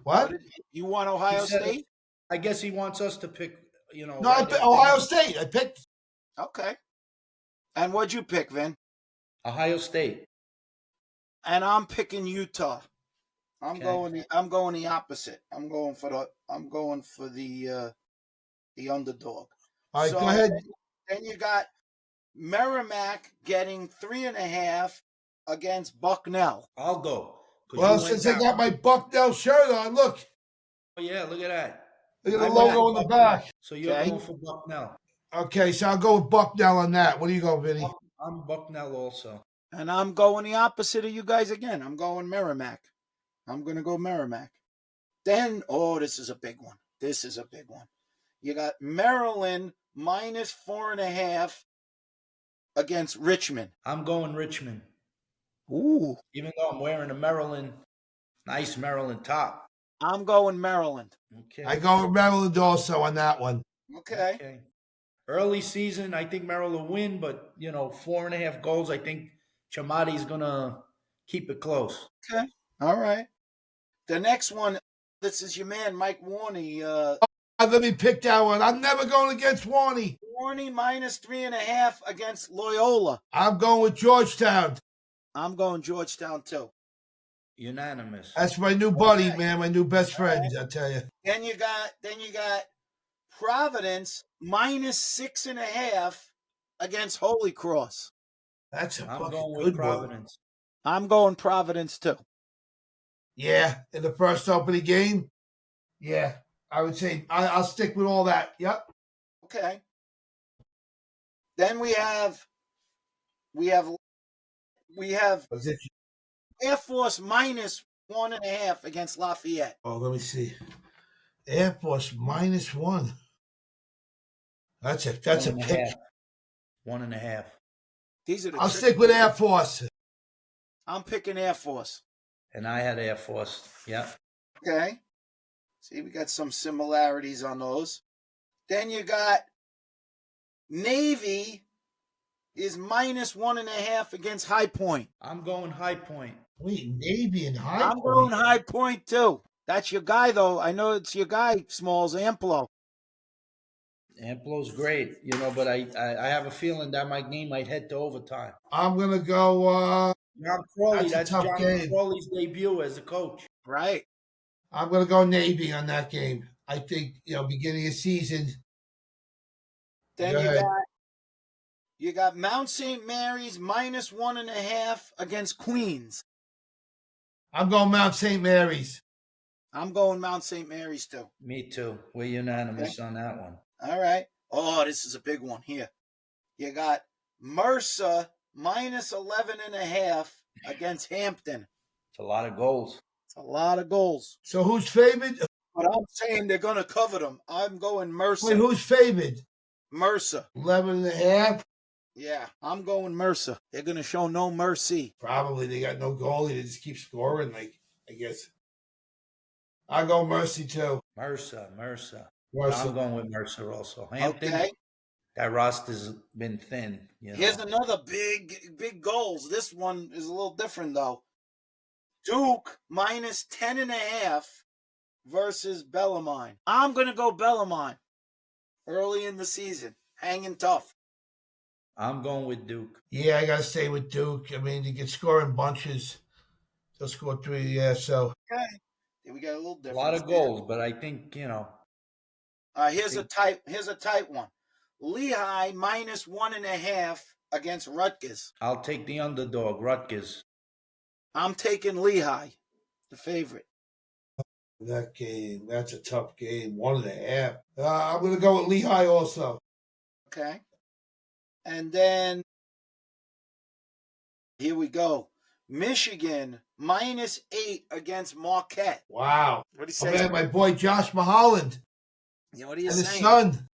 What? You want Ohio State? I guess he wants us to pick, No, Ohio State. I picked. Okay. And what'd you pick, Vin? Ohio State. And I'm picking Utah. I'm going the opposite. I'm going for the underdog. All right, go ahead. Then you got Merrimack getting 3.5 against Bucknell. I'll go. Well, since I got my Bucknell shirt on, look. Oh yeah, look at that. Look at the logo on the back. So you're going for Bucknell. Okay, so I'll go with Bucknell on that. What do you go, Vinny? I'm Bucknell also. And I'm going the opposite of you guys again. I'm going Merrimack. I'm going to go Merrimack. Then, this is a big one. You got Maryland minus 4.5 against Richmond. I'm going Richmond. Ooh. Even though I'm wearing a nice Maryland top. I'm going Maryland. Okay. I go with Maryland also on that one. Okay. Early season, I think Maryland will win, but 4.5 goals. I think Chamati's gonna keep it close. Okay. All right. The next one, this is your man, Mike Warney. Let me pick that one. I'm never going against Warney. Warney minus 3.5 against Loyola. I'm going with Georgetown. I'm going Georgetown too. Unanimous. That's my new buddy, man. My new best friend. Right. I tell you. Then you got Providence minus 6.5 against Holy Cross. That's a I'm going with good Providence. One. I'm going Providence too. Yeah, in the first opening game. Yeah, I would say I'll stick with all that. Yep. Okay. Then we have Air Force minus 1.5 against Lafayette. Oh, let me see. Air Force minus 1. That's a pick. 1.5. I'll stick with Air Force. I'm picking Air Force. And I had Air Force. Yeah. Okay. See, we got some similarities on those. Then you got Navy is minus 1.5 against High Point. I'm going High Point. Wait, Navy and High Point? I'm going High Point too. That's your guy, though. I know it's your guy, Smalls, Amplo. Amplo's great, but I have a feeling that my game might head to overtime. I'm going to go... John Crawley, that's John game. Crawley's debut as a coach. Right. I'm going to go Navy on that game. I think, beginning of season. Then You got Mount St. Mary's -1.5 against Queens. I'm going Mount St. Mary's. I'm going Mount St. Mary's too. Me too. We're unanimous on that one. All right. Oh, this is a big one here. You got Mercer -11.5 against Hampton. It's a lot of goals. It's a lot of goals. So who's favored? But I'm saying they're going to cover them. I'm going Mercer. Wait, who's favored? Mercer. 11.5. Yeah, I'm going Mercer. They're going to show no mercy. Probably they got no goalie. They just keep scoring. I guess. I go Mercy too. Mercer. Mercer. I'm going with Mercer also. Hampton, Okay. that roster's been thin. Here's another big goals. This one is a little different though. Duke -10.5 versus Bellarmine. I'm going to go Bellarmine early in the season. Hanging tough. I'm going with Duke. Yeah, I got to stay with Duke. I mean, you can score in bunches. They'll score 3, yeah, so. Okay. We got a little A difference. lot of goals, but I think, Here's a tight one. Lehigh -1.5 against Rutgers. I'll take the underdog, Rutgers. I'm taking Lehigh, the favorite. That game, that's a tough game. 1.5. I'm going to go with Lehigh also. Okay. And then, here we go. Michigan -8 against Marquette. Wow. What do you say? Man, my boy Josh Maholland. Yeah, what are you And his saying? son.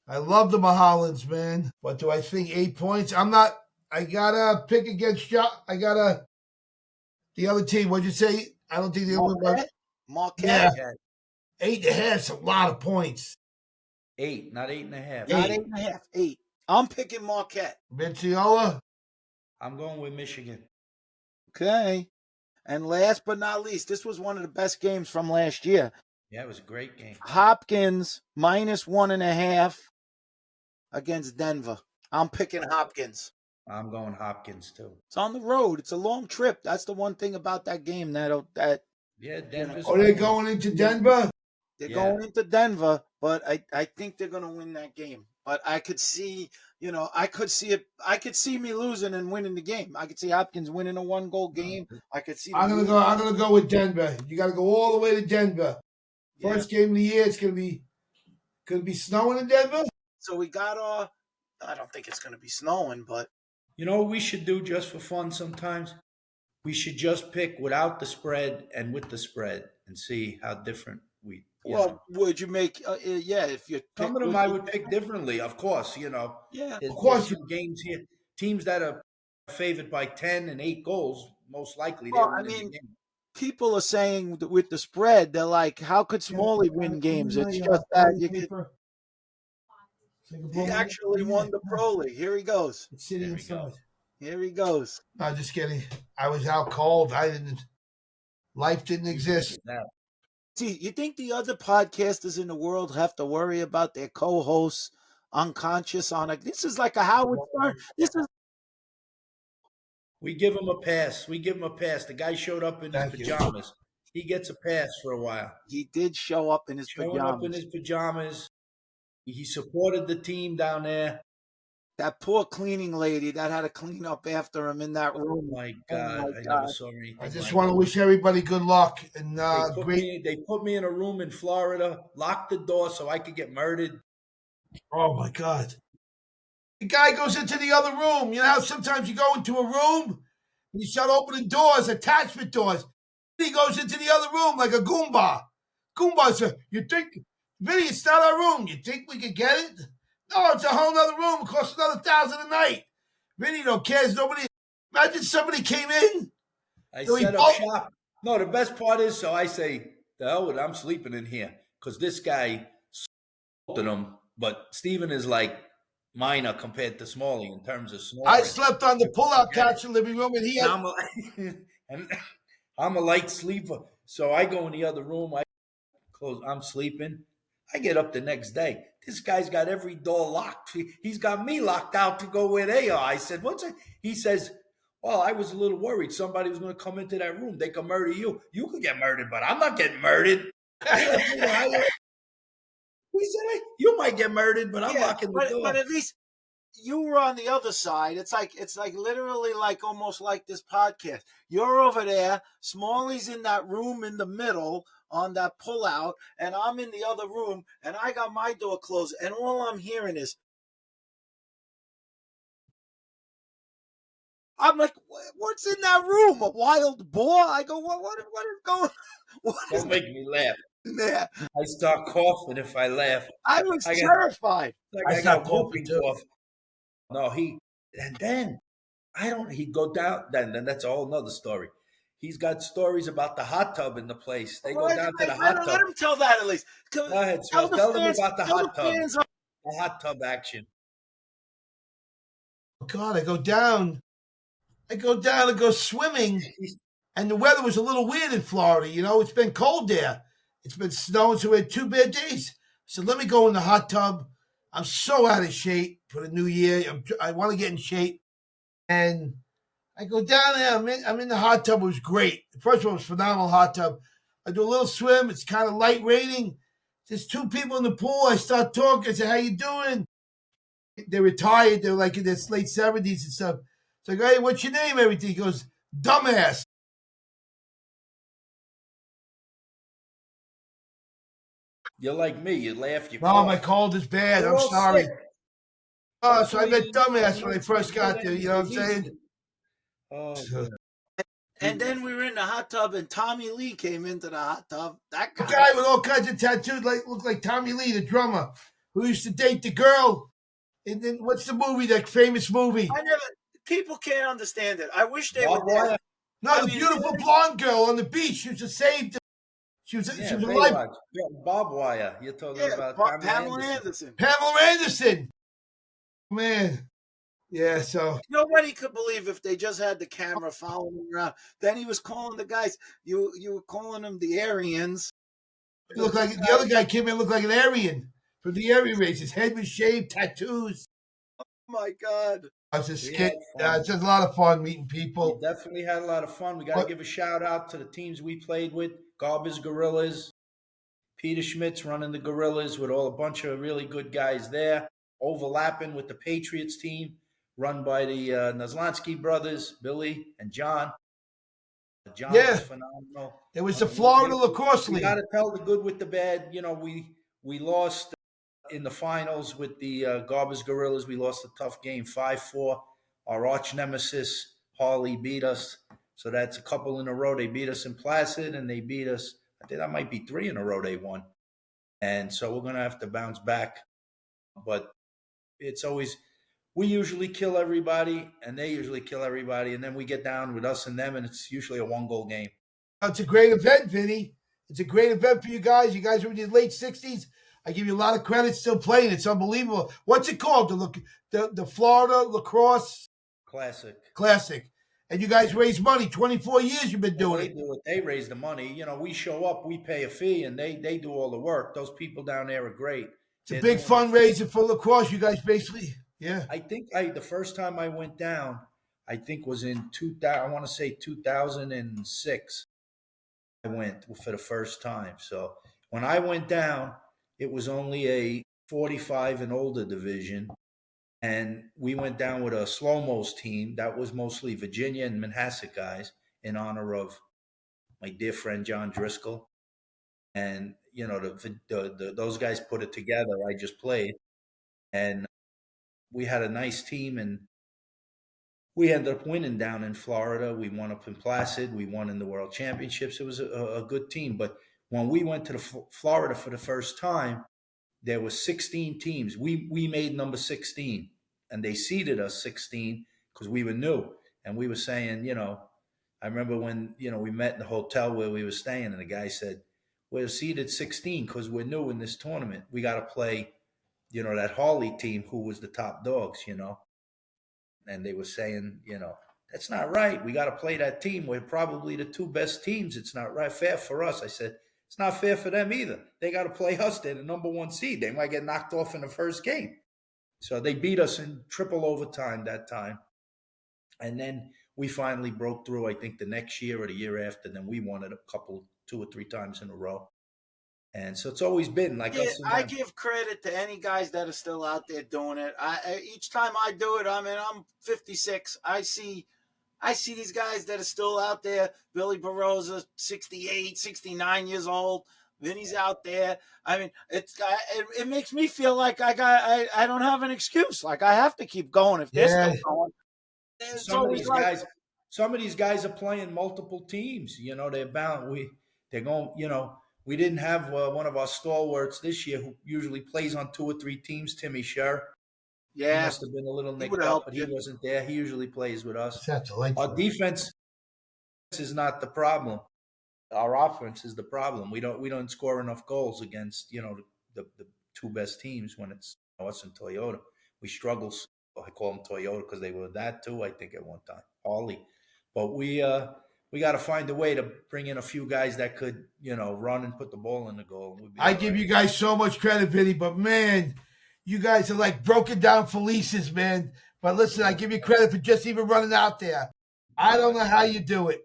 I love the Mahollands, man. What do I think? 8 points? I got to pick against Josh. The other team, what'd you say? I don't think the other one. Marquette. Yeah. 8.5 is a lot of points. 8, not 8.5. Not 8.5, 8. I'm picking Marquette. Vinciola? I'm going with Michigan. Okay. And last but not least, this was one of the best games from last year. Yeah, it was a great game. Hopkins -1.5 against Denver. I'm picking Hopkins. I'm going Hopkins too. It's on the road. It's a long trip. That's the one thing about that game that Yeah, Denver's. Are they going into Denver? they're going into Denver, but I think they're going to win that game. But I could see, I could see it. I could see me losing and winning the game. I could see Hopkins winning a 1-goal game. I could see. I'm gonna go with Denver. You got to go all the way to Denver. First game of the year. It's gonna be snowing in Denver. So we got I don't think it's going to be snowing, but You know what we should do just for fun sometimes? We should just pick without the spread and with the spread and see how different we. Would you make? If you Some of them I would pick differently, of course. Yeah, There's of course. some games here, teams that are favored by 10 and 8 goals, most likely. Well, they're I winning mean, the game. people are saying with the spread, they're like, how could Smalley win games? It's just that he actually won the Pro League. Here he goes. It's sitting inside. Here he goes. No, just kidding. I was out cold. Life didn't exist. See, you think the other podcasters in the world have to worry about their co-hosts unconscious on it? This is like a Howard Stern. We give him a pass. The guy showed up in his pajamas. He gets a pass for a while. He did show up in his pajamas. He supported the team down there. That poor cleaning lady that had to clean up after him in that room. Oh my God. I never saw anything. I just want to wish everybody good luck. And they put me in a room in Florida, locked the door so I could get murdered. Oh my God. The guy goes into the other room. You know how sometimes you go into a room and you start opening doors, attachment doors. He goes into the other room like a Goomba. Goomba said, you think, Vinny, it's not our room. You think we could get it? No, it's a whole other room. It costs another $1,000 a night. Vinny don't care. Imagine somebody came in. I set up shop. No, the best part is, so I say, the hell with it, I'm sleeping in here. Because this guy assaulted him. But Steven is like minor compared to Smalley in terms of snoring. I slept on the pull-out couch in the living room, and he had... I'm a light sleeper. So I go in the other room. I'm sleeping. I get up the next day. This guy's got every door locked. He's got me locked out to go where they are. I said, what's it? He says, well, I was a little worried. Somebody was going to come into that room. They could murder you. You could get murdered, but I'm not getting murdered. He said, hey, you might get murdered, but I'm locking the door. But at least you were on the other side. It's like literally like almost like this podcast. You're over there. Smalley's in that room in the middle on that pullout, and I'm in the other room, and I got my door closed, and all I'm hearing is, I'm like, what's in that room? A wild boar? I go, what is going? What is Don't make me laugh. there? I start coughing if I laugh. I was I got, terrified. I start got pooping, whooping too. cough. No, and then he'd go down, then that's a whole nother story. He's got stories about the hot tub in the place. They go down to the hot Let tub. him tell that at least. Go ahead, Tell Swell. the Tell them fans. about the Tell hot the tub. fans. The hot tub action. God, I go down and go swimming, and the weather was a little weird in Florida. You know, it's been cold there. It's been snowing, so we had 2 bad days. So let me go in the hot tub. I'm so out of shape for the new year. I want to get in shape. And I go down there. I'm in the hot tub. It was great. The first one was phenomenal hot tub. I do a little swim. It's kind of light raining. There's 2 people in the pool. I start talking. I say, how you doing? They're retired. They're like in their late 70s and stuff. It's like, hey, what's your name? Everything. He goes, dumbass. You're like me. You laugh, you No, cough. my cold is bad. We're I'm all sorry. sick. Oh, so I Hopefully, meant dumbass when I no first got there. You know what I'm saying? diseases. Oh, So, And then we were in the hot tub, and Tommy Lee came into the hot tub. That a guy. guy with all kinds of tattoos, looked like Tommy Lee, the drummer, who used to date the girl. And then what's the movie? That famous movie? People can't understand it. I wish they Bob were there. Wire. No, the beautiful blonde girl on the beach. She was just saved. She was Yeah, alive. Baywatch. Yeah, Bob Wire. You're talking about Pamela Anderson. Pamela Anderson. Man. Yeah, so. Nobody could believe if they just had the camera following him around. Then he was calling the guys. You were calling them the Aryans. He looked like the other guy came in, looked like an Aryan from the Aryan race. His head was shaved, tattoos. Oh my God. I was just We kidding. had fun. It's just a lot of fun meeting We people. definitely had a lot of fun. We got to give a shout out to the teams we played with. Garbage Gorillas. Peter Schmidt's running the Gorillas with a bunch of really good guys there. Overlapping with the Patriots team run by the Nazlansky brothers, Billy and John. John was phenomenal. It was the Florida Lacrosse We League. got to tell the good with the bad. You know, we lost in the finals with the Garbage Gorillas. We lost a tough game, 5-4. Our arch nemesis, Harley, beat us. So that's a couple in a row. They beat us in Placid, and they beat us. I think that might be 3 in a row they won. And so we're going to have to bounce back. But it's always, we usually kill everybody, and they usually kill everybody. And then we get down with us and them, and it's usually a 1-goal game. It's a great event, Vinny. It's a great event for you guys. You guys are in your late 60s. I give you a lot of credit still playing. It's unbelievable. What's it called? The Florida Lacrosse Classic. And you guys raise money. 24 years you've been doing it. They do it. They raise the money. You know, we show up, we pay a fee, and they do all the work. Those people down there are great. It's a big fundraiser for lacrosse. You guys basically, yeah. I think the first time I went down, I think was in 2000. I want to say 2006. I went for the first time. So when I went down, it was only a 45 and older division. And we went down with a slow-mo's team. That was mostly Virginia and Manhasset guys in honor of my dear friend John Driscoll. And, you know, those guys put it together. I just played. And we had a nice team, and we ended up winning down in Florida. We won up in Placid. We won in the World Championships. It was a good team. But when we went to Florida for the first time, there were 16 teams. We made number 16, and they seeded us 16 because we were new. And we were saying, you know, I remember when, you know, we met in the hotel where we were staying, and the guy said, we're seeded 16 because we're new in this tournament. We got to play, you know, that Harley team who was the top dogs, you know. And they were saying, you know, that's not right. We got to play that team. We're probably the 2 best teams. It's not right, fair for us. I said, it's not fair for them either. They got to play us. They're the number 1 seed. They might get knocked off in the first game. So they beat us in triple overtime that time. And then we finally broke through, I think, the next year or the year after. Then we won it 2 or 3 times in a row. And so it's always been like us and I them. give credit to any guys that are still out there doing it. Each time I do it, I mean, I'm 56. I see these guys that are still out there. Billy Barroza, 68, 69 years old. Vinny's out there. I mean, it makes me feel like I don't have an excuse. Like I have to keep going if they're still going. It's Some of always these like, guys, some of these guys are playing multiple teams. They're bound. They're going. We didn't have one of our stalwarts this year who usually plays on 2 or 3 teams. Timmy Sher. He yeah, must have been a little he nicked would have up, helped but he you. wasn't there. He usually plays with us. That's delightful. Our defense is not the problem. Our offense is the problem. We don't score enough goals against the 2 best teams when it's us and Toyota. We struggle. I call them Toyota because they were that too. I think at one time Harley, but we got to find a way to bring in a few guys that could run and put the ball in the goal. I give you guys so much credit, Vinny, but man, you guys are like broken down Felices, man. But listen, I give you credit for just even running out there. I don't know how you do it.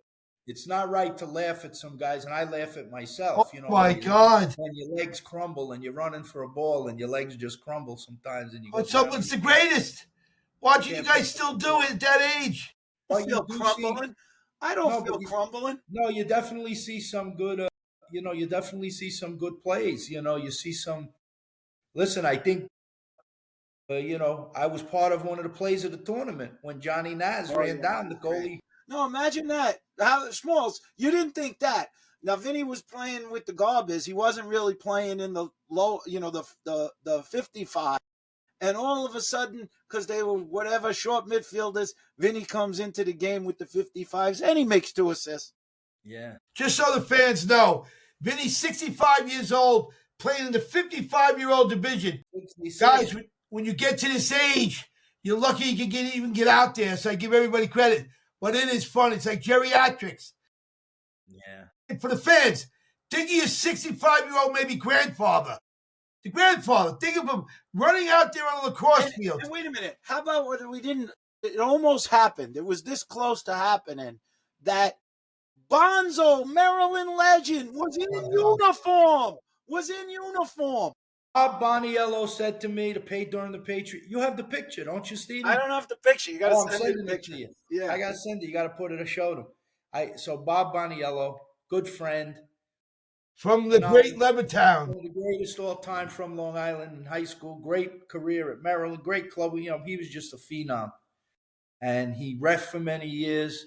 It's not right to laugh at some guys, and I laugh at myself. Oh my God! When your legs crumble and you're running for a ball and your legs just crumble sometimes, and you But someone's the greatest. Watching you guys still do it at that age. I feel crumbling. I don't feel crumbling. No, you definitely see some good. You definitely see some good plays. You see some. Listen, I think. I was part of one of the plays of the tournament when Johnny Naz ran down the goalie. No, imagine that. How Smalls, you didn't think that. Now Vinny was playing with the garbage. He wasn't really playing in the low, the 55. And all of a sudden, because they were whatever short midfielders, Vinny comes into the game with the 55s and he makes 2 assists. Yeah. Just so the fans know, Vinny's 65 years old, playing in the 55-year-old division. 66. Guys, when you get to this age, you're lucky you can even get out there. So I give everybody credit. But it is fun. It's like geriatrics. Yeah. And for the fans, think of your 65-year-old maybe grandfather. The grandfather. Think of him running out there on a lacrosse field. And wait a minute. How about what we didn't? It almost happened. It was this close to happening that Bonzo, Maryland legend, was in uniform. Bob Boniello said to me during the Patriot, you have the picture, don't you, Steve? I don't have the picture. You got to send me the picture. To you. Yeah. I got to send it. You got to put it. I showed him. So Bob Boniello, good friend. From the great Levittown. One of the greatest all time from Long Island in high school. Great career at Maryland. Great club. He was just a phenom. And he ref for many years.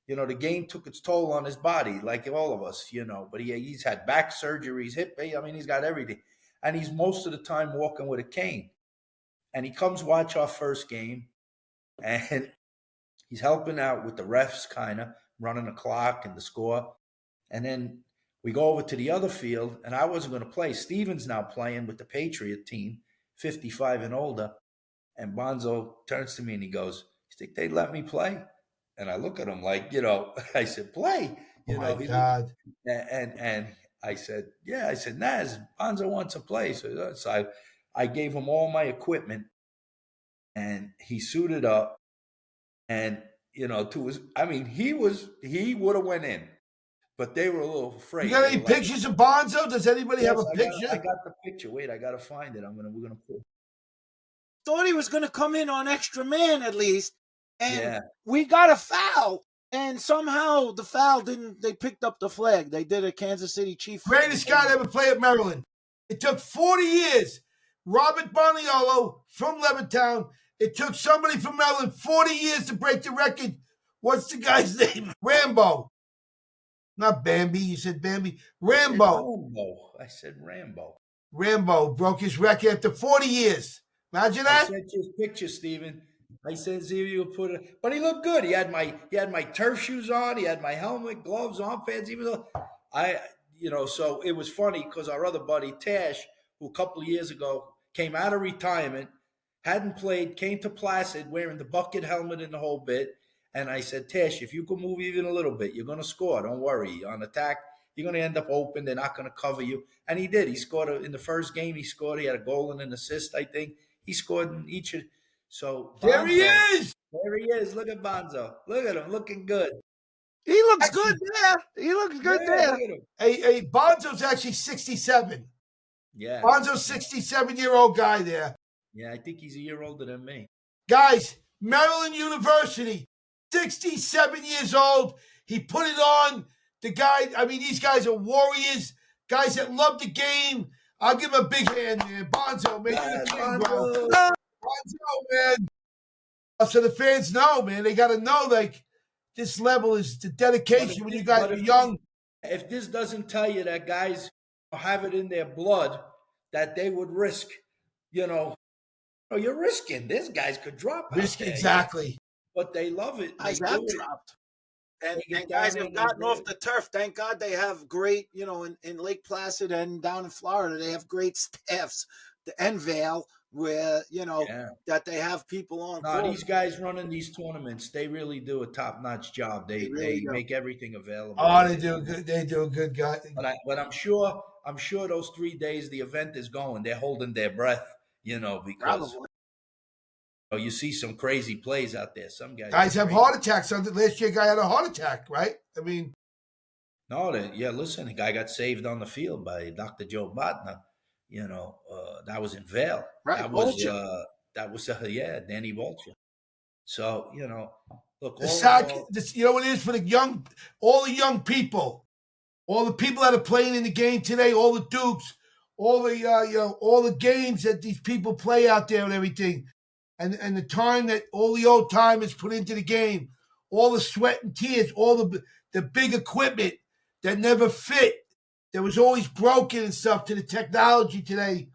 The game took its toll on his body, like all of us, But he's had back surgeries, hip. He's got everything. And he's most of the time walking with a cane. And he comes watch our first game. And he's helping out with the refs, kind of, running the clock and the score. And then we go over to the other field, and I wasn't going to play. Steven's now playing with the Patriot team, 55 and older. And Bonzo turns to me and he goes, you think they'd let me play? And I look at him like, I said, play. God. And I said, yeah. I said, Naz, Bonzo wants to play. So I gave him all my equipment, and he suited up. And, he would have went in. But they were a little afraid. You got any pictures of Bonzo? Does anybody have a picture? I got the picture. Wait, I got to find it. We're gonna put. Thought he was going to come in on extra man at least, and we got a foul, and somehow the foul didn't. They picked up the flag. They did a Kansas City Chiefs. Greatest guy to ever play at Maryland. It took 40 years. Robert Boniello from Levittown. It took somebody from Maryland 40 years to break the record. What's the guy's name? Rambo. Not Bambi. You said Bambi. Rambo. I said Rambo. Rambo broke his record after 40 years. Imagine that. I sent you his picture, Steven. I said, see if you put it. But he looked good. He had my turf shoes on. He had my helmet, gloves, arm pads. So it was funny because our other buddy Tash, who a couple of years ago came out of retirement, hadn't played, came to Placid wearing the bucket helmet and the whole bit. And I said, Tash, if you can move even a little bit, you're going to score. Don't worry. On attack, you're going to end up open. They're not going to cover you. And he did. He scored in the first game. He scored. He had a goal and an assist, I think. He scored in each of. So Bonzo, there he is. There he is. Look at Bonzo. Look at him looking good. He looks good there. He looks good there. Look at him. Hey, Bonzo's actually 67. Yeah. Bonzo's 67-year-old guy there. Yeah, I think he's a year older than me. Guys, Maryland University, 67 years old. He put it on. The guy, I mean, these guys are warriors, guys that love the game. I'll give him a big hand, man. Bonzo, man. Bonzo, man. So the fans know, man. They got to know, like, this level is the dedication when you guys are young. If this doesn't tell you that guys have it in their blood that they would risk, you're risking. These guys could drop. Risk, exactly. But they love it. Guys have dropped. And guys have gotten off the turf. Thank God they have great, in Lake Placid and down in Florida, they have great staffs. And Vail, where, that they have people on. No, these guys running these tournaments, they really do a top-notch job. They really make everything available. Oh, they do good. They do a good guy. But I'm sure those 3 days the event is going, they're holding their breath, because Probably. you see some crazy plays out there. Some guys have heart attacks. Last year, a guy had a heart attack, right? I mean, no, listen, the guy got saved on the field by Dr. Joe Botner. That was in Vail. Right, That was Danny Vulture. So, look, you know what it is for all the young people, all the people that are playing in the game today, all the Dukes, all the games that these people play out there and everything, and the time that all the old timers put into the game, all the sweat and tears, all the big equipment that never fit, that was always broken and stuff, to the technology today.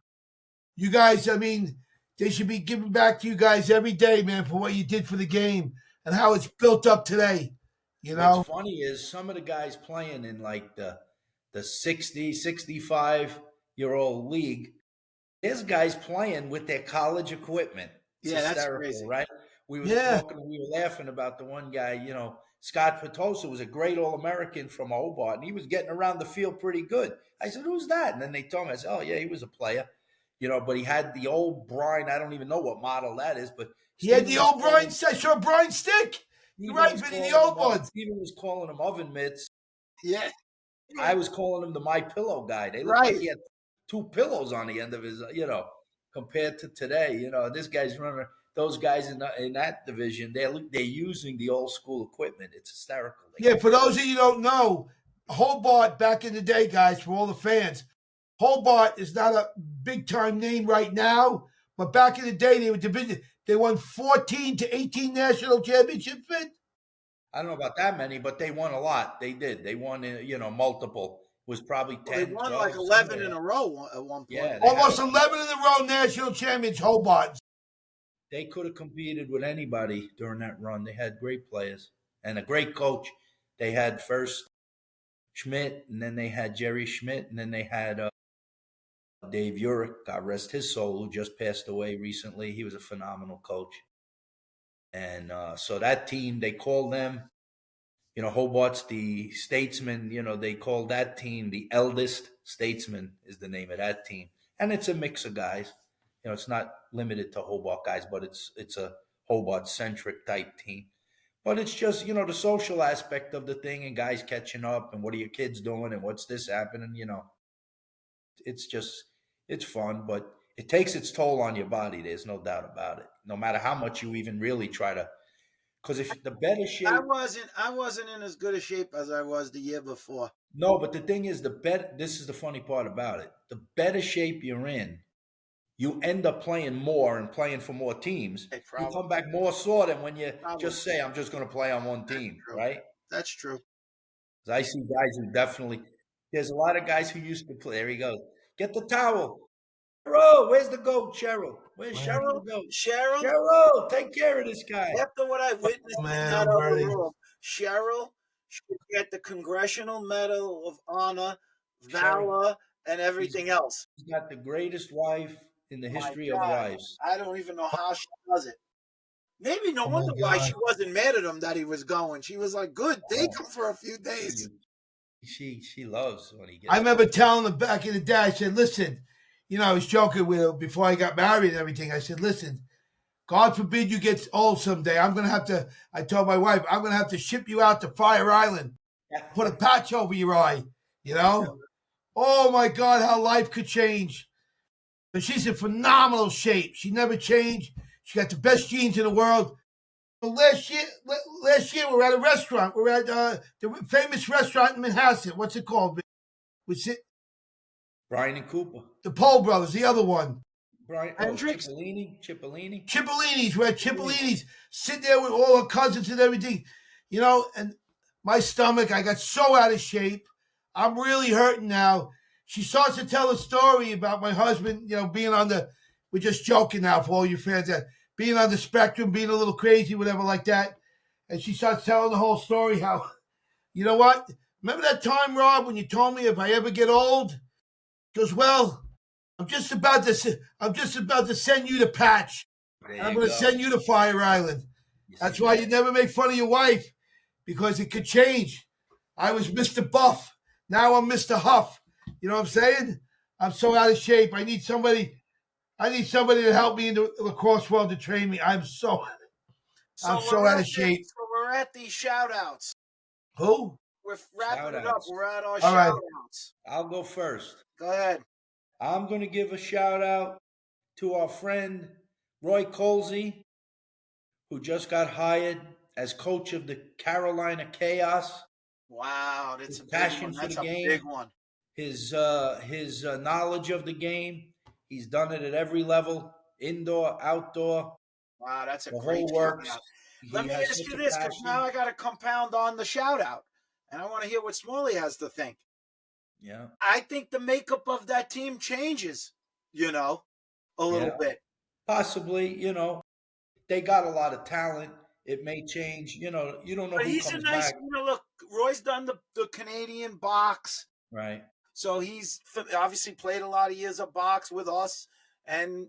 You guys, I mean, they should be giving back to you guys every day, man, for what you did for the game and how it's built up today. What's funny is some of the guys playing in like the 60, 65-year-old league, there's guys playing with their college equipment. It's that's crazy, right? We were laughing about the one guy, Scott Petosa was a great All-American from Hobart, and he was getting around the field pretty good. I said, who's that? And then they told me, I said, oh, yeah, he was a player. But he had the old brine. I don't even know what model that is, but he had the old brine. I saw a brine stick. You're right, but the old ones. Steven was calling them oven mitts. Yeah. I was calling him the My Pillow guy. They looked like he had 2 pillows on the end of his, compared to today. This guy's running. Those guys in that division, they're using the old school equipment. It's hysterical. Yeah, for those of you who don't know, Hobart back in the day, guys, for all the fans, Hobart is not a big-time name right now, but back in the day, they were division. They won 14 to 18 national championships. I don't know about that many, but they won a lot. They did. They won, multiple. It was probably 10. They won 12, like 11 in a row at one point. Yeah, almost 11 in a row national champions, Hobart. They could have competed with anybody during that run. They had great players and a great coach. They had first Schmidt, and then they had Jerry Schmidt, and then they had Dave Urich, God rest his soul, who just passed away recently. He was a phenomenal coach. And so that team, they called them, Hobart's the statesman, they called that team the eldest statesman is the name of that team. And it's a mix of guys. It's not limited to Hobart guys, but it's a Hobart-centric type team. But it's just, the social aspect of the thing and guys catching up and what are your kids doing and what's this happening, It's fun, but it takes its toll on your body. There's no doubt about it. No matter how much you even really try to, because if the better shape. I wasn't in as good a shape as I was the year before. No, but the thing is, this is the funny part about it. The better shape you're in, you end up playing more and playing for more teams. You come back more sore than when you just say, I'm just going to play on one team, right? That's true. I see guys who definitely, there's a lot of guys who used to play. There he goes. Get the towel. Cheryl, where's the goat, Cheryl? Where's Cheryl? Cheryl, take care of this guy. After what I witnessed in that other room, Cheryl should get the Congressional Medal of Honor, Valor, and everything else. She's got the greatest wife in the history of wives. I don't even know how she does it. Maybe no wonder why she wasn't mad at him that he was going. She was like, good, take him for a few days. She loves when he gets. I remember telling him back in the day, I said, listen, I was joking with her before I got married and everything. I said, listen, God forbid you get old someday. I'm going to have to, I told my wife, I'm going to have to ship you out to Fire Island, put a patch over your eye, you know? Oh my God, how life could change. But she's in phenomenal shape. She never changed. She got the best genes in the world. Last year we were at a restaurant. We're at the famous restaurant in Manhasset. What's it called? Was it Brian and Cooper. the Paul Brothers? The other one. Brian, Hendricks? Cipollini. Cipollini's. We're at Cipollini's. Sit there with all her cousins and everything, you know. And my stomach, I got so out of shape. I'm really hurting now. She starts to tell a story about my husband, you know, being on the. We're just joking now for all you fans that being on the spectrum, being a little crazy, whatever like that. And she starts telling the whole story how, you know what? Remember that time, Rob, when you told me if I ever get old? She goes, well, I'm just about to send you the patch. I'm going to send you to Fire Island. That's why you never make fun of your wife, because it could change. I was Mr. Buff. Now I'm Mr. Huff. You know what I'm saying? I'm so out of shape. I need somebody to help me in the lacrosse world to train me. I'm so out of shape. So we're at these shout-outs. Who? We're wrapping it up. We're at our All right. shout-outs. I'll go first. Go ahead. I'm going to give a shout out to our friend Roy Colsey, who just got hired as coach of the Carolina Chaos. Wow, that's a passion big one. for That's the a game. big one. His knowledge of the game. He's done it at every level, indoor, outdoor. Wow, that's a The great whole works. shout-out. Let me ask you this, because now I got to compound on the shout-out, and I want to hear what Smalley has to think. Yeah. I think the makeup of that team changes, you know, a little bit. Possibly, you know, they got a lot of talent. It may change, you know, you don't know But who he's a comes nice, back. you know, look, Roy's done the Canadian box. Right. So he's obviously played a lot of years of box with us and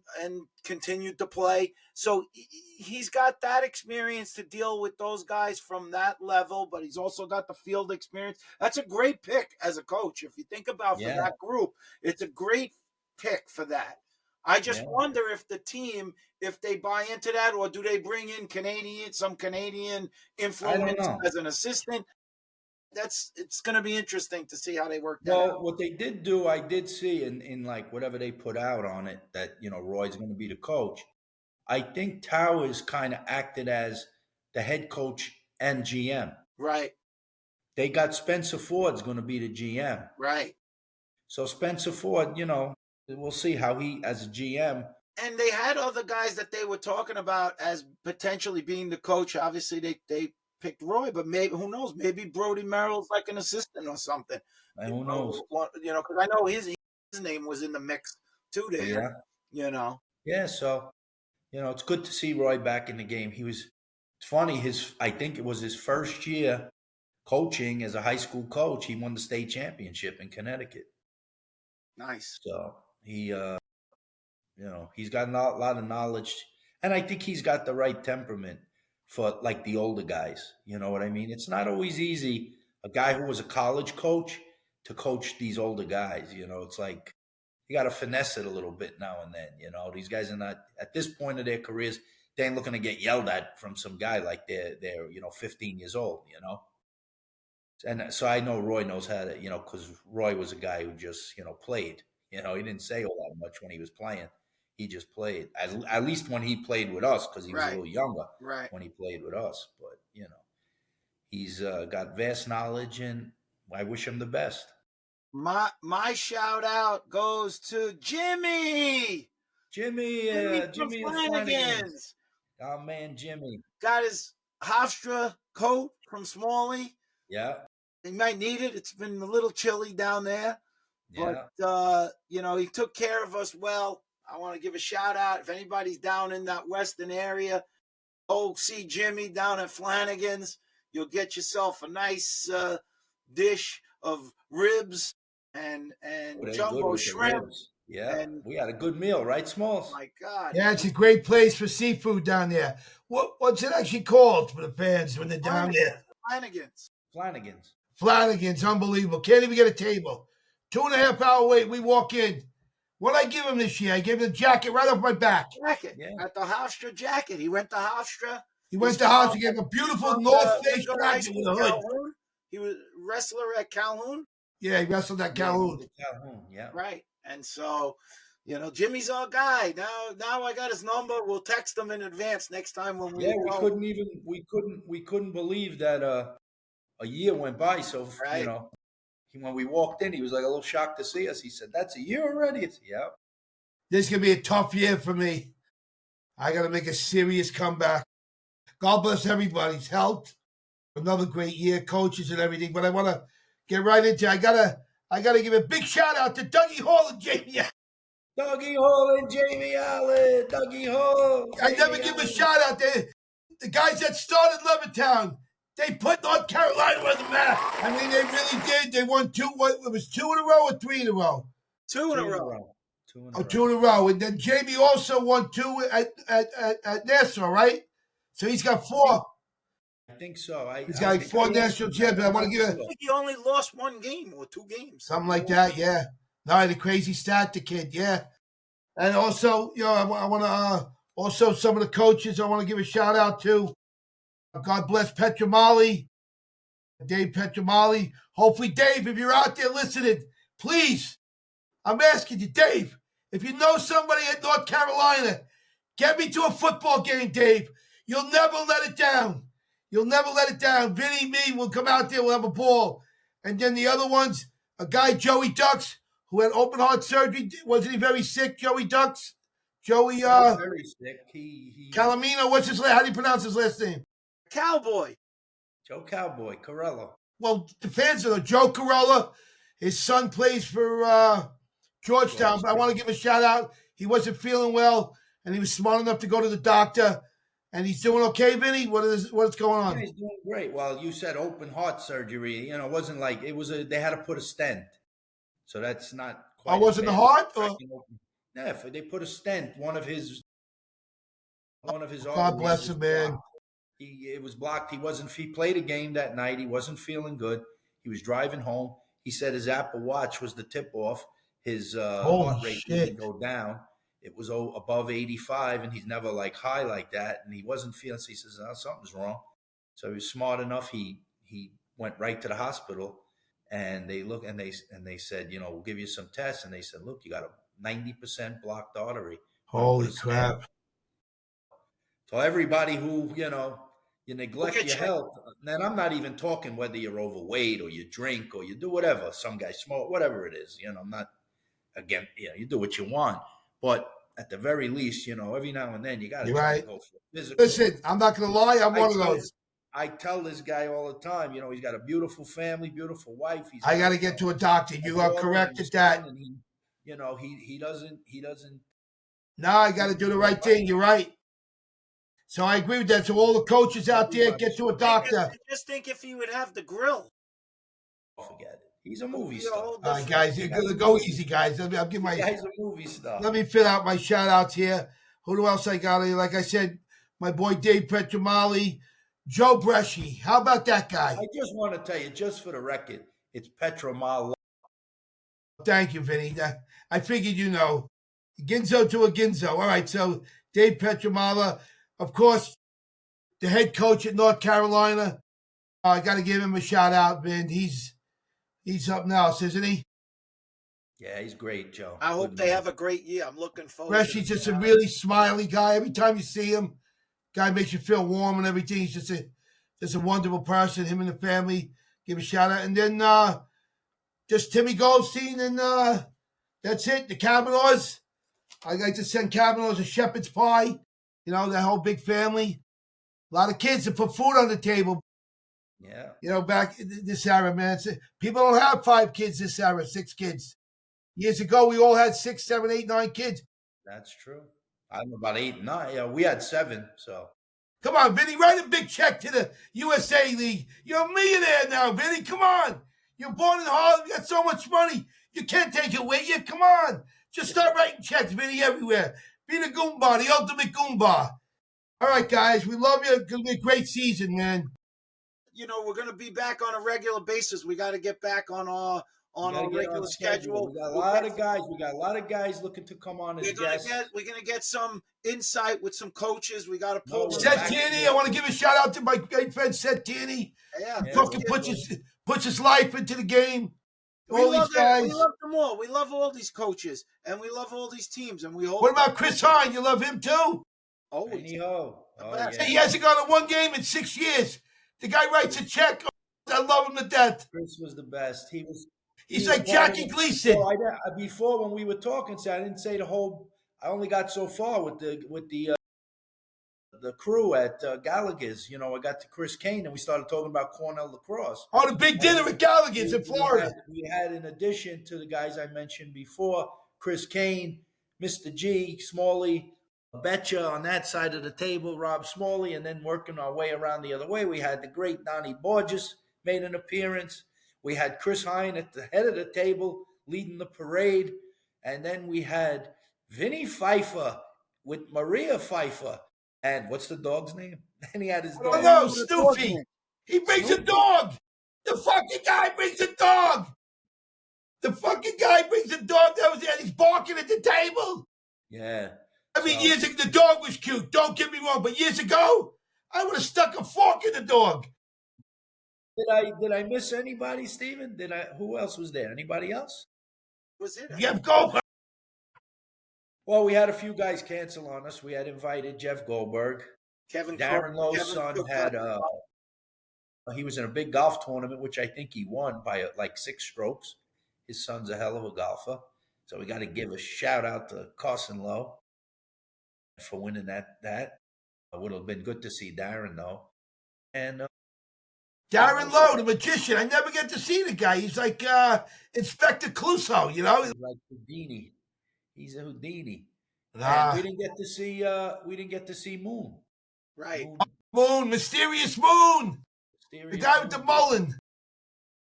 continued to play. So he's got that experience to deal with those guys from that level, but he's also got the field experience. That's a great pick as a coach. If you think about for that group, it's a great pick for that. I just wonder if the team, if they buy into that, or do they bring in some Canadian influence as an assistant? It's going to be interesting to see how they work that out. Well, what they did do, I did see in like whatever they put out on it that, you know, Roy's going to be the coach. I think Towers kind of acted as the head coach and GM. Right. They got Spencer Ford's going to be the GM. Right. So Spencer Ford, you know, we'll see how he, as a GM. And they had other guys that they were talking about as potentially being the coach. Obviously, they picked Roy, but maybe, who knows? Maybe Brody Merrill's like an assistant or something. And who knows? You know, because I know his name was in the mix too there. Yeah. You know. Yeah, so, you know, it's good to see Roy back in the game. It's funny, I think it was his first year coaching as a high school coach. He won the state championship in Connecticut. Nice. So he, you know, he's got a lot of knowledge, and I think he's got the right temperament for like the older guys. You know what I mean? It's not always easy. A guy who was a college coach to coach these older guys, you know, it's like you got to finesse it a little bit now and then. You know, these guys are not at this point of their careers. They ain't looking to get yelled at from some guy like they're 15 years old. You know, and so I know Roy knows how to, you know, because Roy was a guy who just, you know, played. You know, he didn't say all that much when he was playing. He just played, at least when he played with us, because he was a little younger when he played with us. But, you know, he's got vast knowledge, and I wish him the best. My shout out goes to Jimmy. Jimmy Flanagan's. Oh, man, Jimmy. Got his Hofstra coat from Smalley. Yeah. He might need it. It's been a little chilly down there. Yeah. But, you know, he took care of us well. I want to give a shout out. If anybody's down in that western area, go see Jimmy down at Flanagan's. You'll get yourself a nice dish of ribs and jumbo shrimp. Ribs. Yeah, we had a good meal, right, Smalls? Oh my God. Yeah, it's a great place for seafood down there. What's it actually called for the fans when they're down there? Flanagan's. Flanagan's, unbelievable. Can't even get a table. 2.5 hour wait. We walk in. What did I give him this year? I gave him the jacket right off my back. Jacket at the Hofstra jacket. He went to Hofstra. He went to Hofstra, gave him a beautiful North Face jacket with a hood. Calhoun. He was wrestler at Calhoun. Yeah, he wrestled at Calhoun. Yeah. Right. And so, Jimmy's our guy. Now I got his number. We'll text him in advance next time when we go. We couldn't believe that a year went by. So Right. when we walked in, he was like a little shocked to see us. He said, "That's a year already." I said, "Yeah." This is gonna be a tough year for me. I gotta make a serious comeback. God bless everybody's health. Another great year, coaches and everything. But I want to get right into it. I gotta give a big shout out to Dougie Hall and Jamie. Dougie Hall and Jamie Allen. Dougie Hall. I never give a shout out to the guys that started Levittown. They put North Carolina on the map. I mean, they really did. They won two. It was 2 in a row or 3 in a row? 2 in a row. 2 in a row. And then Jamie also won 2 at Nassau, right? So he's got 4. I think so. He's got 4 national champions. I want to give I think he only lost 1 game or 2 games. Something like that, yeah. No, the crazy stat, the kid, yeah. And also, I want to also some of the coaches I want to give a shout out to. God bless Petramali, Dave Petramali. Hopefully, Dave, if you're out there listening, please, I'm asking you, Dave, if you know somebody at North Carolina, get me to a football game, Dave. You'll never let it down. You'll never let it down. Vinny, me, will come out there, we'll have a ball. And then the other ones, a guy, Joey Ducks, who had open heart surgery. Wasn't he very sick, Joey Ducks? Joey, very sick. Calamino, how do you pronounce his last name? Cowboy. Joe Cowboy, Corella. Well, the fans know Joe Corella. His son plays for Georgetown, but I want to give a shout out. He wasn't feeling well, and he was smart enough to go to the doctor, and he's doing okay, Vinny? What's going on? Yeah, he's doing great. Well, you said open heart surgery. It wasn't like they had to put a stent. So that's not quite. Wasn't the heart? Yeah, they put a stent. One of his God bless him, man. It was blocked. He played a game that night. He wasn't feeling good. He was driving home. He said his Apple Watch was the tip off. His heart rate didn't go down. It was above 85, and he's never high like that. And he wasn't feeling. So he says, something's wrong. So he was smart enough. He went right to the hospital, and they looked and they said, we'll give you some tests. And they said, look, you got a 90% blocked artery. Holy crap! So everybody who you neglect your health, and I'm not even talking whether you're overweight or you drink or you do whatever. Some guys smoke, whatever it is. I'm not again. You do what you want, but at the very least, every now and then you got to go for a physical. Listen, I'm not going to lie. I'm one of those. I tell this guy all the time. He's got a beautiful family, beautiful wife. I got to get to a doctor. You are correct at that. And he doesn't. No, I got to do the right thing. You're right. So I agree with that. So all the coaches out there, get to a doctor. I just think if he would have the grill. Forget it. He's a movie star. All right, guys, you're going to go easy, guys. I'll give my. Yeah, he's a movie star. Let me fill out my shout outs here. Who else I got? Like I said, my boy Dave Petramali, Joe Bresci. How about that guy? I just want to tell you, just for the record, it's Petramali. Thank you, Vinny. I figured Ginzo to a Ginzo. All right, so Dave Petramala, of course, the head coach at North Carolina. I got to give him a shout out, Vin. He's up now, isn't he? Yeah, he's great, Joe. I hope they have a great year. I'm looking forward. Bresci's just a really smiley guy. Every time you see him, guy makes you feel warm and everything. He's just a wonderful person. Him and the family. Give a shout out, and then just Timmy Goldstein, and that's it. The Kavanaughs. I like to send Kavanaughs a shepherd's pie. That whole big family. A lot of kids to put food on the table. Yeah. Back this era, man. People don't have 5 kids this era, 6 kids. Years ago, we all had 6, 7, 8, 9 kids. That's true. I'm about 8, 9. Yeah, we had 7. So come on, Vinny, write a big check to the USA League. You're a millionaire now, Vinny. Come on. You're born in Harlem. You got so much money. You can't take it with you. Come on. Just start writing checks, Vinny, everywhere. Be the Goomba, the ultimate Goomba. All right, guys. We love you. It's going to be a great season, man. We're going to be back on a regular basis. We got to get back on We on got to our get on regular schedule. schedule. We got a We'll lot get of guys. We got a lot of guys looking to come on as guests. we're gonna get some insight with some coaches. We got to pull No, them Seth back. Tierney, I want to give a shout out to my great friend Seth Tierney. Yeah, He Yeah, fucking puts his life into the game. we All love these guys. We love them all. We love all these coaches, and we love all these teams, and we hope. What about Chris Hine? You love him too? Always. Anyhow. Oh, best. yeah. He hasn't gone to one game in 6 years. The guy writes a check. I love him to death. Chris was the best. He's like Jackie Gleason. Well, before when we were talking, I didn't say the whole. I only got so far with the crew at Gallagher's. You know, I got to Chris Kane, and we started talking about Cornell lacrosse. On a big dinner at Gallagher's in Florida. We had, in addition to the guys I mentioned before, Chris Kane, Mr. G, Smalley, Betcha on that side of the table, Rob Smalley, and then working our way around the other way, we had the great Donnie Borges made an appearance. We had Chris Hine at the head of the table leading the parade. And then we had Vinny Pfeiffer with Maria Pfeiffer. And what's the dog's name? And he had his dog. Oh, no, Snoopy. He brings a dog. The fucking guy brings a dog. The fucking guy brings a dog that was there. He's barking at the table. Yeah. I mean, years ago, the dog was cute. Don't get me wrong. But years ago, I would have stuck a fork in the dog. Did I miss anybody, Steven? Who else was there? Anybody else? Was it? Jeff Goldberg. Well, we had a few guys cancel on us. We had invited Jeff Goldberg. Darren Lowe's son had he was in a big golf tournament, which I think he won by like 6 strokes. His son's a hell of a golfer. So we got to give a shout out to Carson Lowe for winning that. It would have been good to see Darren, though. And Darren Lowe, the magician. I never get to see the guy. He's like Inspector Clouseau, you know? He's like Houdini. He's a Houdini. Nah. And we didn't get to see Moon. Right. Moon, Mysterious Moon. The guy with the mullen.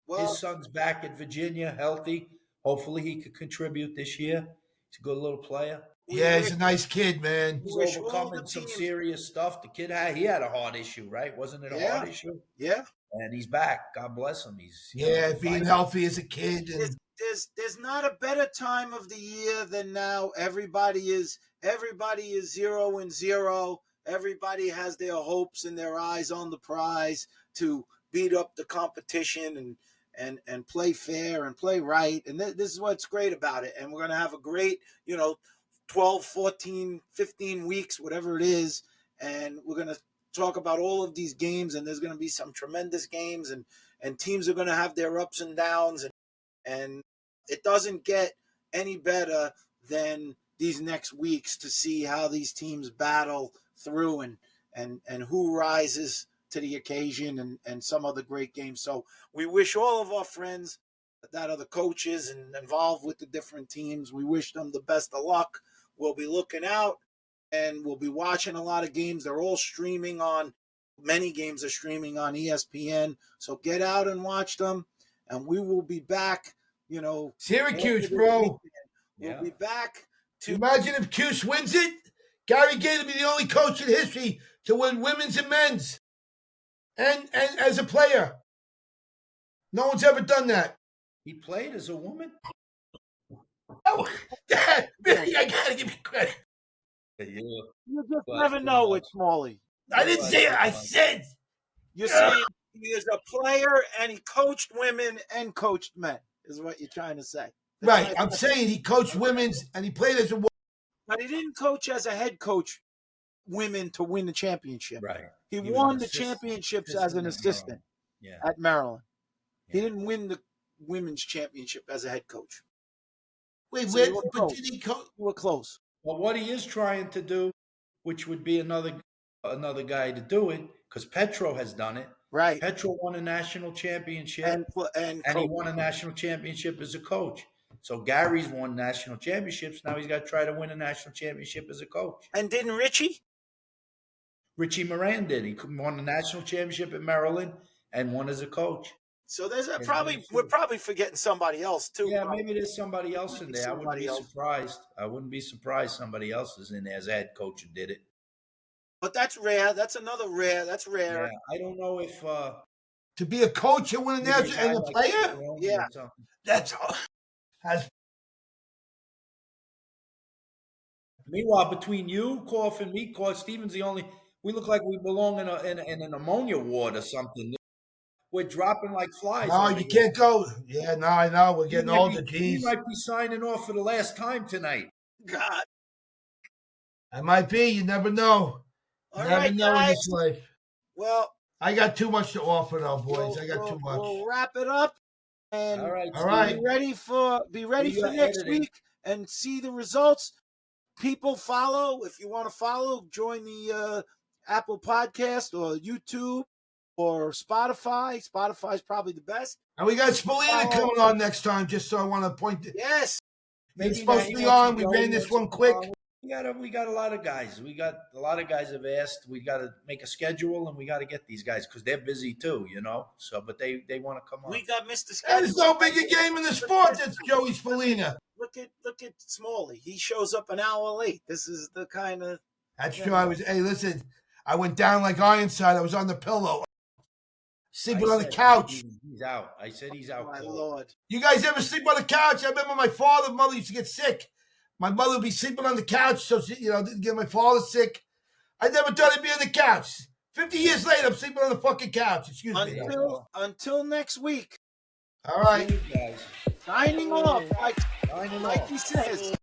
Well, His son's back at Virginia, healthy. Hopefully he could contribute this year. He's a good little player. Yeah, he's a nice kid, man. He's overcoming some serious stuff. The kid had a heart issue, right? Wasn't it a heart issue? Yeah. And he's back. God bless him. He's being healthy as a kid. And there's not a better time of the year than now. Everybody is 0-0. Everybody has their hopes and their eyes on the prize to beat up the competition and play fair and play right. And this is what's great about it. And we're going to have a great, 12, 14, 15 weeks, whatever it is. And we're going to talk about all of these games. And there's going to be some tremendous games. And teams are going to have their ups and downs. And it doesn't get any better than these next weeks to see how these teams battle through and who rises to the occasion and some other great games. So we wish all of our friends that are the coaches and involved with the different teams, we wish them the best of luck. We'll be looking out and we'll be watching a lot of games. They're all streaming many games are streaming on ESPN. So get out and watch them. And we will be back, Syracuse, bro. We'll be back to imagine if Cuse wins it. Gary Gay will be the only coach in history to win women's and men's. And as a player. No one's ever done that. He played as a woman? Oh, Dad, really, I gotta give you credit. You just never know with Smalley. I didn't say it. I said. You're saying he is a player and he coached women and coached men, is what you're trying to say. Right. I'm saying he coached women's and he played as a woman. But he didn't coach as a head coach women to win the championship. Right. He won the championships as an assistant at Maryland. He didn't win the women's championship as a head coach. Wait, but did he coach? You were close. Well, what he is trying to do, which would be another guy to do it, because Petro has done it. Right. Petro won a national championship, and he won a national championship as a coach. So Gary's won national championships. Now he's got to try to win a national championship as a coach. And didn't Richie? Richie Moran did. He won a national championship at Maryland and won as a coach. So there's we're probably forgetting somebody else too. Yeah, maybe there's somebody else in there. I wouldn't be surprised. I wouldn't be surprised somebody else is in there as a head coach and did it. But that's rare. That's another rare. That's rare. Yeah, I don't know if to be a coach and win a national and a player. Yeah. That's all. Meanwhile, between you, Koff, and me, Koff, Steven's the only. We look like we belong in an ammonia ward or something. We're dropping like flies. No, you can't go. Yeah, no, I know. We're getting older. He might be signing off for the last time tonight. God. I might be. You never know. All Never right, know guys. in this life. Well, I got too much to offer, though, boys. I got too much. We'll wrap it up. And All right. be ready for next week and see the results. People follow. If you want to follow, join the Apple Podcast or YouTube or Spotify. Spotify's probably the best. And we got Spallina coming on next time, just so I want to point it. Yes. He's supposed to be on. We ran this one quick. We got a lot of guys. We got a lot of guys have asked. We got to make a schedule, and we got to get these guys because they're busy too, you know. So, but they want to come on. We got Mr. Schedule. There's no bigger game in the sport than Joey Spallina. Look at Smalley. He shows up an hour late. This is the kind of. That's true. Hey, listen. I went down like Ironside. I was on the pillow, sleeping on the couch. He's out. I said he's out. My Lord. You guys ever sleep on the couch? I remember my mother used to get sick. My mother would be sleeping on the couch, so she, didn't get my father sick. I never thought I'd be on the couch. 50 years later, I'm sleeping on the fucking couch. Excuse me. Until next week. All right. See you guys. Signing off, like he says.